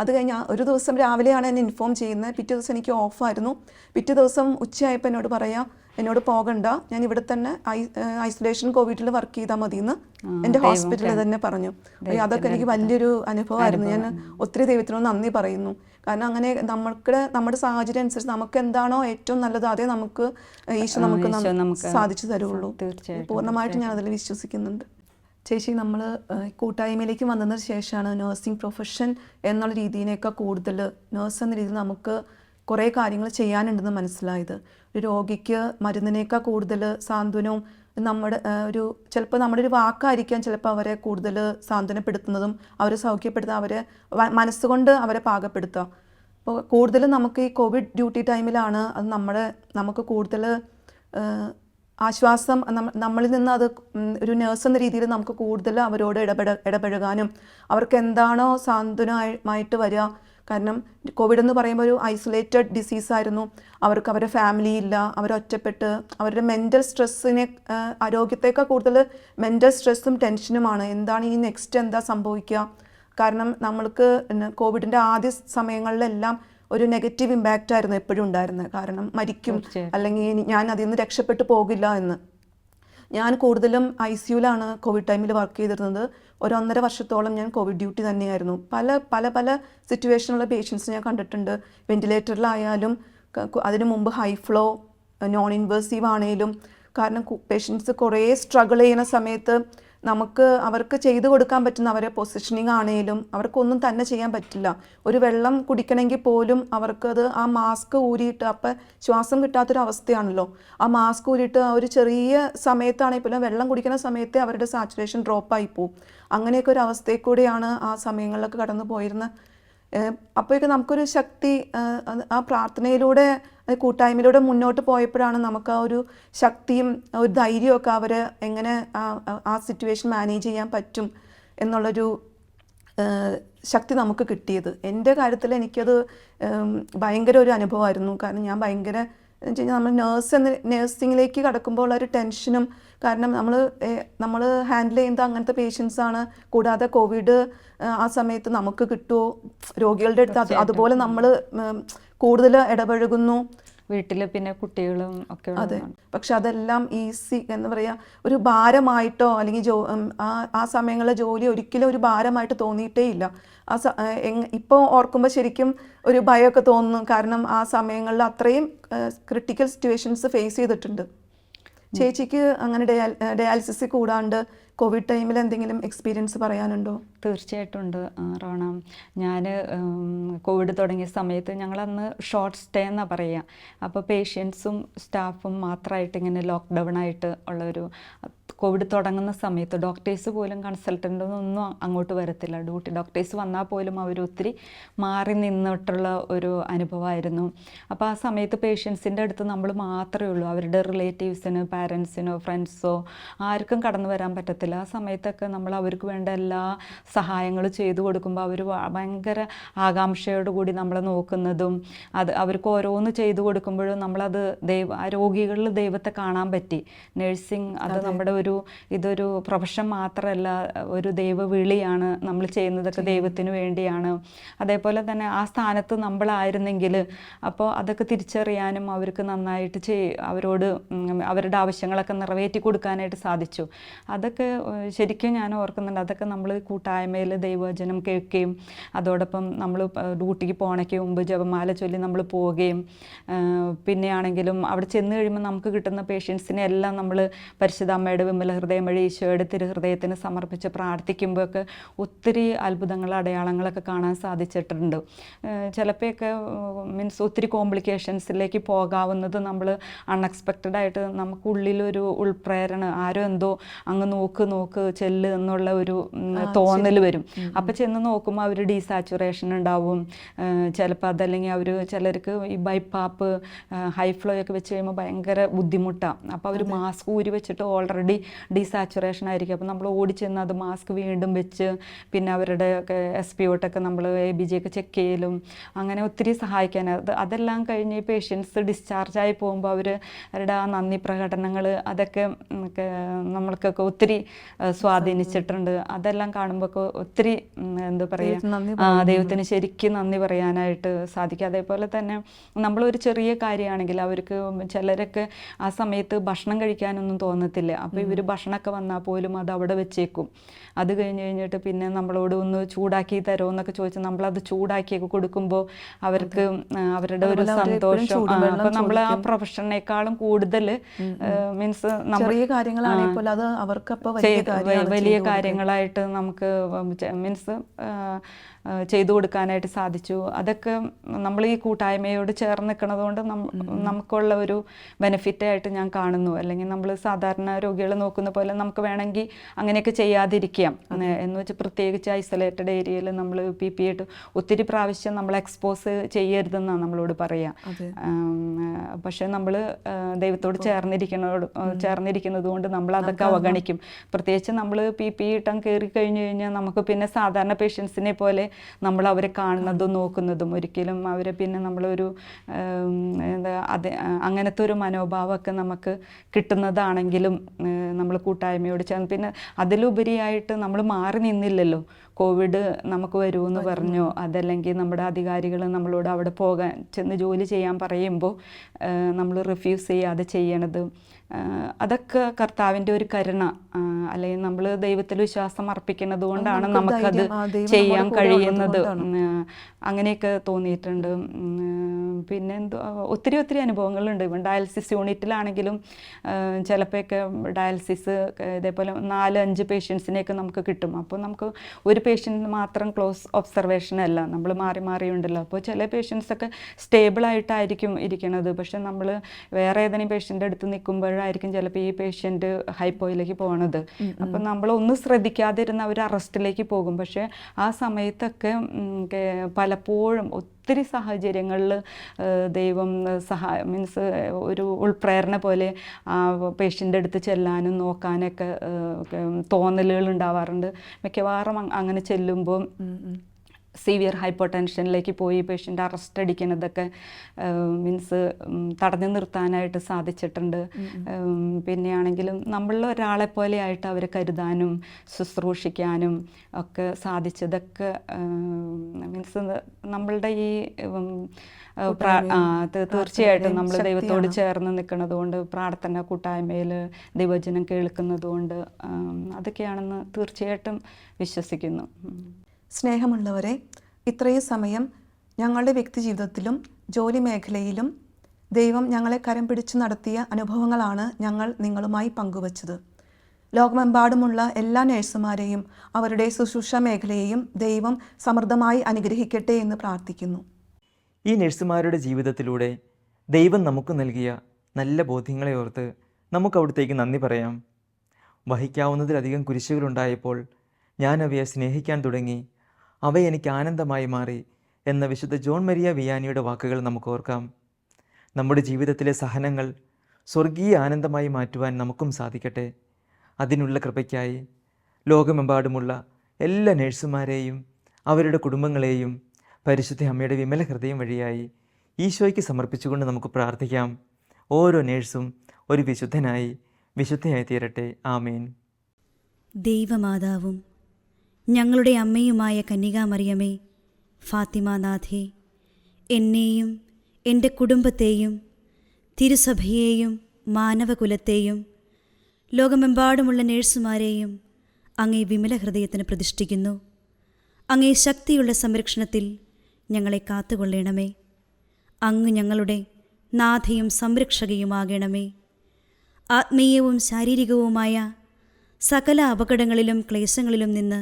അത് കഴിഞ്ഞ് ഒരു ദിവസം രാവിലെയാണ് എന്നെ ഇൻഫോം ചെയ്യുന്നത്. പിറ്റേ ദിവസം എനിക്ക് ഓഫായിരുന്നു. പിറ്റേ ദിവസം ഉച്ചയായപ്പോൾ എന്നോട് പോകണ്ട, ഞാൻ ഇവിടെ തന്നെ ഐസൊലേഷൻ കോവിഡിൽ വർക്ക് ചെയ്താൽ മതി എന്ന് എൻ്റെ ഹോസ്പിറ്റലിൽ തന്നെ പറഞ്ഞു. അതൊക്കെ എനിക്ക് വലിയൊരു അനുഭവമായിരുന്നു. ഞാൻ ഒത്തിരി ദൈവത്തിനോട് നന്ദി പറയുന്നു. കാരണം അങ്ങനെ നമ്മുടെ സാഹചര്യം അനുസരിച്ച് നമുക്ക് എന്താണോ ഏറ്റവും നല്ലത് അതേ നമുക്ക് ഈശോ നമുക്ക് സാധിച്ചു തരുള്ളൂ. പൂർണ്ണമായിട്ട് ഞാൻ അതിൽ വിശ്വസിക്കുന്നുണ്ട്. ചേച്ചി നമ്മൾ കൂട്ടായ്മയിലേക്ക് വന്നതിന് ശേഷമാണ് നഴ്സിംഗ് പ്രൊഫഷൻ എന്നുള്ള രീതിയിനേക്കാൾ കൂടുതൽ നേഴ്സ് എന്ന രീതിയിൽ നമുക്ക് കുറേ കാര്യങ്ങൾ ചെയ്യാനുണ്ടെന്ന് മനസ്സിലായത്. ഒരു രോഗിക്ക് മരുന്നിനേക്കാൾ കൂടുതൽ സാന്ത്വനവും നമ്മുടെ ചിലപ്പോൾ നമ്മുടെ ഒരു വാക്കായിരിക്കാം ചിലപ്പോൾ അവരെ കൂടുതൽ സാന്ത്വനപ്പെടുത്തുന്നതും അവരെ സൗഖ്യപ്പെടുത്തുക, അവരെ മനസ്സുകൊണ്ട് അവരെ പാകപ്പെടുത്തുക. അപ്പോൾ കൂടുതലും നമുക്ക് ഈ കോവിഡ് ഡ്യൂട്ടി ടൈമിലാണ് അത് നമുക്ക് കൂടുതൽ ആശ്വാസം നമ്മളിൽ നിന്ന് അത് ഒരു നേഴ്സ് എന്ന രീതിയിൽ നമുക്ക് കൂടുതൽ അവരോട് ഇടപഴകാനും അവർക്ക് എന്താണോ സാന്ത്വനമായിട്ട് വരിക. കാരണം കോവിഡ് എന്ന് പറയുമ്പോൾ ഒരു ഐസൊലേറ്റഡ് ഡിസീസായിരുന്നു. അവർക്ക് അവരുടെ ഫാമിലി ഇല്ല, അവരൊറ്റപ്പെട്ട് അവരുടെ മെൻ്റൽ സ്ട്രെസ്സിനെ ആരോഗ്യത്തേക്കാൾ കൂടുതൽ മെൻ്റൽ സ്ട്രെസ്സും ടെൻഷനുമാണ്. എന്താണ് ഈ നെക്സ്റ്റ് എന്താ സംഭവിക്കുക? കാരണം നമ്മൾക്ക് കോവിഡിൻ്റെ ആദ്യ സമയങ്ങളിലെല്ലാം ഒരു നെഗറ്റീവ് ഇമ്പാക്റ്റ് ആയിരുന്നു എപ്പോഴും ഉണ്ടായിരുന്നത്. കാരണം മരിക്കും, അല്ലെങ്കിൽ ഞാൻ അതിൽ നിന്ന് രക്ഷപ്പെട്ടു പോകില്ല എന്ന്. ഞാൻ കൂടുതലും ICUലാണ് കോവിഡ് ടൈമിൽ വർക്ക് ചെയ്തിരുന്നത്. 1.5 വർഷത്തോളം ഞാൻ കോവിഡ് ഡ്യൂട്ടി തന്നെയായിരുന്നു. പല സിറ്റുവേഷനുള്ള പേഷ്യൻസ് ഞാൻ കണ്ടിട്ടുണ്ട്. വെന്റിലേറ്ററിലായാലും അതിനു മുമ്പ് ഹൈ ഫ്ലോ, നോൺ ഇൻവേസീവ് ആണെങ്കിലും. കാരണം പേഷ്യൻസ് കുറേ സ്ട്രഗിൾ ചെയ്യുന്ന സമയത്ത് അവർക്ക് ചെയ്തു കൊടുക്കാൻ പറ്റുന്ന അവരെ പൊസിഷനിങ് ആണെങ്കിലും അവർക്കൊന്നും തന്നെ ചെയ്യാൻ പറ്റില്ല. ഒരു വെള്ളം കുടിക്കണമെങ്കിൽ പോലും അവർക്കത് ആ മാസ്ക് ഊരിയിട്ട്, അപ്പം ശ്വാസം കിട്ടാത്തൊരവസ്ഥയാണല്ലോ. ആ മാസ്ക് ഊരിയിട്ട് ഒരു ചെറിയ സമയത്താണെങ്കിൽ പോലും വെള്ളം കുടിക്കുന്ന സമയത്തെ അവരുടെ സാച്ചുറേഷൻ ഡ്രോപ്പായി പോവും. അങ്ങനെയൊക്കെ ഒരു അവസ്ഥയിൽ കൂടെയാണ് ആ സമയങ്ങളിലൊക്കെ കടന്നു പോയിരുന്നത്. അപ്പോഴൊക്കെ നമുക്കൊരു ശക്തി ആ പ്രാർത്ഥനയിലൂടെ കൂട്ടായ്മയിലൂടെ മുന്നോട്ട് പോയപ്പോഴാണ് നമുക്ക് ആ ഒരു ശക്തിയും ഒരു ധൈര്യമൊക്കെ അവരെ എങ്ങനെ ആ സിറ്റുവേഷൻ മാനേജ് ചെയ്യാൻ പറ്റും എന്നുള്ളൊരു ശക്തി നമുക്ക് കിട്ടിയത്. എൻ്റെ കാര്യത്തിൽ എനിക്കത് ഭയങ്കര ഒരു അനുഭവമായിരുന്നു. കാരണം ഞാൻ ഭയങ്കര എന്ന് വെച്ച് കഴിഞ്ഞാൽ നമ്മൾ നേഴ്സിങ്ങിലേക്ക് കടക്കുമ്പോൾ ഉള്ള ഒരു ടെൻഷനും, കാരണം നമ്മൾ ഹാൻഡിൽ ചെയ്യുന്നത് അങ്ങനത്തെ പേഷ്യൻസാണ്. കൂടാതെ കോവിഡ് ആ സമയത്ത് നമുക്ക് കിട്ടുമോ, രോഗികളുടെ അടുത്ത് അതുപോലെ നമ്മൾ കൂടുതൽ ഇടപഴകുന്നു. വീട്ടിൽ പിന്നെ കുട്ടികളും ഒക്കെ. അതെ, പക്ഷെ അതെല്ലാം ഈസി എന്താ പറയുക, ഒരു ഭാരമായിട്ടോ അല്ലെങ്കിൽ ആ സമയങ്ങളിലെ ജോലി ഒരിക്കലും ഒരു ഭാരമായിട്ട് തോന്നിയിട്ടേ ഇല്ല. ഇപ്പോൾ ഓർക്കുമ്പോൾ ശരിക്കും ഒരു ഭയമൊക്കെ തോന്നുന്നു. കാരണം ആ സമയങ്ങളിൽ അത്രയും ക്രിട്ടിക്കൽ സിറ്റുവേഷൻസ് ഫേസ് ചെയ്തിട്ടുണ്ട്. ചേച്ചിക്ക് അങ്ങനെ ഡയാലിസിസ് കൂടാണ്ട് കോവിഡ് ടൈമിൽ എന്തെങ്കിലും എക്സ്പീരിയൻസ് പറയാനുണ്ടോ? തീർച്ചയായിട്ടും ഉണ്ട് റോണ. ഞാൻ കോവിഡ് തുടങ്ങിയ സമയത്ത് ഞങ്ങളന്ന് ഷോർട്ട് സ്റ്റേ എന്നാണ് പറയുക. അപ്പോൾ പേഷ്യൻസും സ്റ്റാഫും മാത്രമായിട്ട് ഇങ്ങനെ ലോക്ക്ഡൗൺ ആയിട്ട് ഉള്ളൊരു കോവിഡ് തുടങ്ങുന്ന സമയത്ത് ഡോക്ടേഴ്സ് പോലും കൺസൾട്ടൻ്റൊന്നും അങ്ങോട്ട് വരത്തില്ല. ഡോക്ടേഴ്സ് വന്നാൽ പോലും അവരൊത്തിരി മാറി നിന്നിട്ടുള്ള ഒരു അനുഭവമായിരുന്നു. അപ്പോൾ ആ സമയത്ത് പേഷ്യൻസിൻ്റെ അടുത്ത് നമ്മൾ മാത്രമേ ഉള്ളൂ. അവരുടെ റിലേറ്റീവ്സിന്, പാരൻസിനോ, ഫ്രണ്ട്സോ ആർക്കും കടന്നു വരാൻ പറ്റത്തില്ല. ആ സമയത്തൊക്കെ നമ്മൾ അവർക്ക് വേണ്ട എല്ലാ സഹായങ്ങൾ ചെയ്തു കൊടുക്കുമ്പോൾ അവർ ഭയങ്കര ആകാംക്ഷയോടുകൂടി നമ്മളെ നോക്കുന്നതും അവർക്ക് ഓരോന്ന് ചെയ്തു കൊടുക്കുമ്പോഴും നമ്മളത് ആ രോഗികളിൽ ദൈവത്തെ കാണാൻ പറ്റി. നഴ്സിംഗ് അത് നമ്മുടെ ഇതൊരു പ്രൊഫഷൻ മാത്രമല്ല, ഒരു ദൈവവിളിയാണ്. നമ്മൾ ചെയ്യുന്നതൊക്കെ ദൈവത്തിന് വേണ്ടിയാണ്. അതേപോലെ തന്നെ ആ സ്ഥാനത്ത് നമ്മളായിരുന്നെങ്കിൽ അപ്പോൾ അതൊക്കെ തിരിച്ചറിയാനും അവർക്ക് നന്നായിട്ട് അവരോട് അവരുടെ ആവശ്യങ്ങളൊക്കെ നിറവേറ്റി കൊടുക്കാനായിട്ട് സാധിച്ചു. അതൊക്കെ ശരിക്കും ഞാൻ ഓർക്കുന്നുണ്ട്. അതൊക്കെ നമ്മൾ കൂട്ടായ്മയിൽ ദൈവവചനം കേൾക്കുകയും അതോടൊപ്പം നമ്മൾ ഡ്യൂട്ടിക്ക് പോകണയ്ക്ക് മുമ്പ് ജപമാല ചൊല്ലി നമ്മൾ പോവുകയും പിന്നെയാണെങ്കിലും അവിടെ ചെന്ന് കഴിയുമ്പോൾ നമുക്ക് കിട്ടുന്ന പേഷ്യൻസിനെ എല്ലാം നമ്മൾ പരിശുദ്ധ അമ്മയുടെ വിമല ഹൃദയം വഴി ഈശോയുടെ തിരുഹൃദയത്തിന് സമർപ്പിച്ച് പ്രാർത്ഥിക്കുമ്പോഴൊക്കെ ഒത്തിരി അത്ഭുതങ്ങൾ, അടയാളങ്ങളൊക്കെ കാണാൻ സാധിച്ചിട്ടുണ്ട്. ചിലപ്പോഴൊക്കെ മീൻസ് ഒത്തിരി കോംപ്ലിക്കേഷൻസിലേക്ക് പോകാവുന്നത് നമ്മൾ അൺഎക്സ്പെക്റ്റഡായിട്ട് നമുക്കുള്ളിലൊരു ഉൾപ്രേരണ, ആരോ എന്തോ അങ്ങ് നോക്ക് ചെല്ല് എന്നുള്ള ഒരു തോന്നൽ വരും. അപ്പം ചെന്ന് നോക്കുമ്പോൾ അവർ ഡീസാച്ചുറേഷൻ ഉണ്ടാവും. ചിലപ്പോൾ അതല്ലെങ്കിൽ ചിലർക്ക് ഈ ബൈപ്പാപ്പ്, ഹൈ ഫ്ലോ ഒക്കെ വെച്ച് കഴിയുമ്പോൾ ഭയങ്കര ബുദ്ധിമുട്ടാണ്. അപ്പോൾ അവർ മാസ്ക് ഊരി വെച്ചിട്ട് ഓൾറെഡി ഡീസാച്ചുറേഷൻ ആയിരിക്കും. അപ്പോൾ നമ്മൾ ഓടിച്ചെന്ന് അത് മാസ്ക് വീണ്ടും വെച്ച് പിന്നെ അവരുടെ SPO-ടൊക്കെ നമ്മൾ ABG ഒക്കെ ചെക്ക് ചെയ്യലും അങ്ങനെ ഒത്തിരി സഹായിക്കാൻ. അതെല്ലാം കഴിഞ്ഞ് ഈ പേഷ്യൻസ് ഡിസ്ചാർജായി പോകുമ്പോൾ അവരുടെ ആ നന്ദി പ്രകടനങ്ങൾ അതൊക്കെ നമ്മൾക്കൊക്കെ ഒത്തിരി സ്വാധീനിച്ചിട്ടുണ്ട്. അതെല്ലാം കാണുമ്പോൾ ഒത്തിരി എന്താ പറയുക, ദൈവത്തിന് ശരിക്കും നന്ദി പറയാനായിട്ട് സാധിക്കും. അതേപോലെ തന്നെ നമ്മളൊരു ചെറിയ കാര്യമാണെങ്കിൽ അവർക്ക് ചിലരൊക്കെ ആ സമയത്ത് ഭക്ഷണം കഴിക്കാനൊന്നും തോന്നത്തില്ല. അപ്പോൾ ഇവർ ഭക്ഷണമൊക്കെ വന്നാൽ പോലും അത് അവിടെ വെച്ചേക്കും. അത് കഴിഞ്ഞിട്ട് പിന്നെ നമ്മളോട് ഒന്ന് ചൂടാക്കി തരുമോ എന്നൊക്കെ ചോദിച്ചാൽ നമ്മളത് ചൂടാക്കിയൊക്കെ കൊടുക്കുമ്പോൾ അവർക്ക് അവരുടെ ഒരു സന്തോഷം. അപ്പം നമ്മൾ ആ പ്രൊഫഷനേക്കാളും കൂടുതൽ മീൻസ് ചെറിയ കാര്യങ്ങളാണെങ്കിൽ പോലും അത് അവർക്ക് വലിയ കാര്യങ്ങളായിട്ട് നമുക്ക് മീൻസ് ചെയ്തു കൊടുക്കാനായിട്ട് സാധിച്ചു. അതൊക്കെ നമ്മൾ ഈ കൂട്ടായ്മയോട് ചേർന്ന് നിൽക്കുന്നത് കൊണ്ട് നമുക്കുള്ള ഒരു ബെനിഫിറ്റായിട്ട് ഞാൻ കാണുന്നു. അല്ലെങ്കിൽ നമ്മൾ സാധാരണ രോഗികളെ നോക്കുന്ന പോലെ നമുക്ക് വേണമെങ്കിൽ അങ്ങനെയൊക്കെ ചെയ്യാതിരിക്കാം എന്ന് വെച്ച് പ്രത്യേകിച്ച് ഐസൊലേറ്റഡ് ഏരിയയിൽ നമ്മൾ PPE ഇട്ട് ഒത്തിരി പ്രാവശ്യം നമ്മൾ എക്സ്പോസ് ചെയ്യരുതെന്നാണ് നമ്മളോട് പറയാം. പക്ഷെ നമ്മൾ ദൈവത്തോട് ചേർന്നിരിക്കുന്നത് കൊണ്ട് നമ്മൾ അതൊക്കെ അവഗണിക്കും. പ്രത്യേകിച്ച് നമ്മൾ PPE ഇട്ടാൻ കയറി കഴിഞ്ഞു കഴിഞ്ഞാൽ നമുക്ക് പിന്നെ സാധാരണ പേഷ്യൻസിനെ പോലെ നമ്മൾ അവരെ കാണുന്നതും നോക്കുന്നതും ഒരിക്കലും അവരെ പിന്നെ നമ്മളൊരു അങ്ങനത്തെ ഒരു മനോഭാവമൊക്കെ നമുക്ക് കിട്ടുന്നതാണെങ്കിലും നമ്മൾ കൂട്ടായ്മയോട് ചേർന്ന് പിന്നെ അതിലുപരിയായിട്ട് നമ്മൾ മാറി നിന്നില്ലല്ലോ. കോവിഡ് നമുക്ക് വരുമെന്ന് പറഞ്ഞോ, അതല്ലെങ്കിൽ നമ്മുടെ അധികാരികൾ നമ്മളോട് അവിടെ പോകാൻ ചെന്ന് ജോലി ചെയ്യാൻ പറയുമ്പോൾ നമ്മൾ റിഫ്യൂസ് ചെയ്യാതെ ചെയ്യണത്, അതൊക്കെ കർത്താവിൻ്റെ ഒരു കരുണ. അല്ലെങ്കിൽ നമ്മൾ ദൈവത്തിൽ വിശ്വാസം അർപ്പിക്കുന്നത് കൊണ്ടാണ് നമുക്കത് ചെയ്യാൻ കഴിയുന്നത്. അങ്ങനെയൊക്കെ തോന്നിയിട്ടുണ്ട്. പിന്നെ ഒത്തിരി അനുഭവങ്ങളുണ്ട്. ഇവൻ ഡയാലിസിസ് യൂണിറ്റിലാണെങ്കിലും ചിലപ്പോഴൊക്കെ ഡയാലിസിസ് ഇതേപോലെ 4-5 പേഷ്യൻസിനെയൊക്കെ നമുക്ക് കിട്ടും. അപ്പോൾ നമുക്ക് ഒരു പേഷ്യൻറ്റ് മാത്രം ക്ലോസ് ഒബ്സർവേഷൻ അല്ല, നമ്മൾ മാറി ഉണ്ടല്ലോ. അപ്പോൾ ചില പേഷ്യൻസൊക്കെ സ്റ്റേബിളായിട്ടായിരിക്കും ഇരിക്കുന്നത്. പക്ഷെ നമ്മൾ വേറെ ഏതെങ്കിലും പേഷ്യൻ്റെ അടുത്ത് നിൽക്കുമ്പോഴായിരിക്കും ചിലപ്പോൾ ഈ പേഷ്യൻറ്റ് ഹൈപ്പോയിലേക്ക് പോകണത്. അപ്പം നമ്മളൊന്നും ശ്രദ്ധിക്കാതിരുന്ന അവർ അറസ്റ്റിലേക്ക് പോകും. പക്ഷേ ആ സമയത്തൊക്കെ പലപ്പോഴും ഒത്തിരി സാഹചര്യങ്ങളിൽ ദൈവം മീൻസ് ഒരു ഉൾപ്രേരണ പോലെ ആ പേഷ്യൻ്റെ അടുത്ത് ചെല്ലാനും നോക്കാനൊക്കെ തോന്നലുകൾ ഉണ്ടാവാറുണ്ട്. മിക്കവാറും അങ്ങനെ ചെല്ലുമ്പോൾ സിവിയർ ഹൈപ്പോടെൻഷനിലേക്ക് പോയി പേഷ്യൻ്റ് അറസ്റ്റ് അടിക്കുന്നതൊക്കെ മീൻസ് തടഞ്ഞു നിർത്താനായിട്ട് സാധിച്ചിട്ടുണ്ട്. പിന്നെയാണെങ്കിലും നമ്മളിൽ ഒരാളെ പോലെ ആയിട്ട് അവരെ കരുതാനും ശുശ്രൂഷിക്കാനും ഒക്കെ സാധിച്ചതൊക്കെ മീൻസ് നമ്മളുടെ ഈ തീർച്ചയായിട്ടും നമ്മൾ ദൈവത്തോട് ചേർന്ന് നിൽക്കുന്നത് കൊണ്ട്, പ്രാർത്ഥന കൂട്ടായ്മയിൽ ദൈവവചനം കേൾക്കുന്നത് കൊണ്ട് അതൊക്കെയാണെന്ന് തീർച്ചയായിട്ടും വിശ്വസിക്കുന്നു. സ്നേഹമുള്ളവരെ, ഇത്രയും സമയം ഞങ്ങളുടെ വ്യക്തി ജീവിതത്തിലും ജോലി മേഖലയിലും ദൈവം ഞങ്ങളെ കരം പിടിച്ച് നടത്തിയ അനുഭവങ്ങളാണ് ഞങ്ങൾ നിങ്ങളുമായി പങ്കുവച്ചത്. ലോകമെമ്പാടുമുള്ള എല്ലാ നഴ്സുമാരെയും അവരുടെ ശുശ്രൂഷ മേഖലയെയും ദൈവം സമൃദ്ധമായി അനുഗ്രഹിക്കട്ടെ എന്ന് പ്രാർത്ഥിക്കുന്നു. ഈ നഴ്സുമാരുടെ ജീവിതത്തിലൂടെ ദൈവം നമുക്ക് നൽകിയ നല്ല ബോധ്യങ്ങളെ ഓർത്ത് നമുക്ക് അവിടത്തേക്ക് നന്ദി പറയാം. വഹിക്കാവുന്നതിലധികം കുരിശുകളുണ്ടായപ്പോൾ ഞാൻ അവയെ സ്നേഹിക്കാൻ തുടങ്ങി, അവ എനിക്ക് ആനന്ദമായി മാറി എന്ന വിശുദ്ധ ജോൺ മരിയ വിയാനിയുടെ വാക്കുകൾ നമുക്ക് ഓർക്കാം. നമ്മുടെ ജീവിതത്തിലെ സഹനങ്ങൾ സ്വർഗീയ ആനന്ദമായി മാറ്റുവാൻ നമുക്കും സാധിക്കട്ടെ. അതിനുള്ള കൃപയ്ക്കായി ലോകമെമ്പാടുമുള്ള എല്ലാ നഴ്സുമാരെയും അവരുടെ കുടുംബങ്ങളെയും പരിശുദ്ധ അമ്മയുടെ വിമല ഹൃദയം വഴിയായി ഈശോയ്ക്ക് സമർപ്പിച്ചുകൊണ്ട് നമുക്ക് പ്രാർത്ഥിക്കാം. ഓരോ നഴ്സും ഒരു വിശുദ്ധയായി തീരട്ടെ. ആമേൻ. ദൈവമാതാവും ഞങ്ങളുടെ അമ്മയുമായ കന്യകാമറിയമേ, ഫാത്തിമാനാഥേ, എന്നെയും എൻ്റെ കുടുംബത്തെയും തിരുസഭയെയും മാനവകുലത്തെയും ലോകമെമ്പാടുമുള്ള നേഴ്സുമാരെയും അങ്ങേ വിമല ഹൃദയത്തിന് പ്രതിഷ്ഠിക്കുന്നു. അങ്ങേ ശക്തിയുള്ള സംരക്ഷണത്തിൽ ഞങ്ങളെ കാത്തുകൊള്ളണമേ. അങ്ങ് ഞങ്ങളുടെ നാഥയും സംരക്ഷകയുമാകണമേ. ആത്മീയവും ശാരീരികവുമായ സകല അപകടങ്ങളിലും ക്ലേശങ്ങളിലും നിന്ന്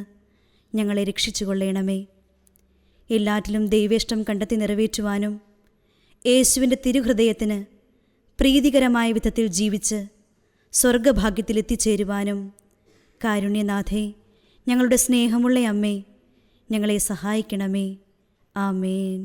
ഞങ്ങളെ രക്ഷിച്ചു കൊള്ളണമേ. എല്ലാറ്റിലും ദൈവേഷ്ടം കണ്ടെത്തി നിറവേറ്റുവാനും യേശുവിൻ്റെ തിരുഹൃദയത്തിന് പ്രീതികരമായ വിധത്തിൽ ജീവിച്ച് സ്വർഗഭാഗ്യത്തിലെത്തിച്ചേരുവാനും കാരുണ്യനാഥേ, ഞങ്ങളുടെ സ്നേഹമുള്ള അമ്മേ, ഞങ്ങളെ സഹായിക്കണമേ. ആമേൻ.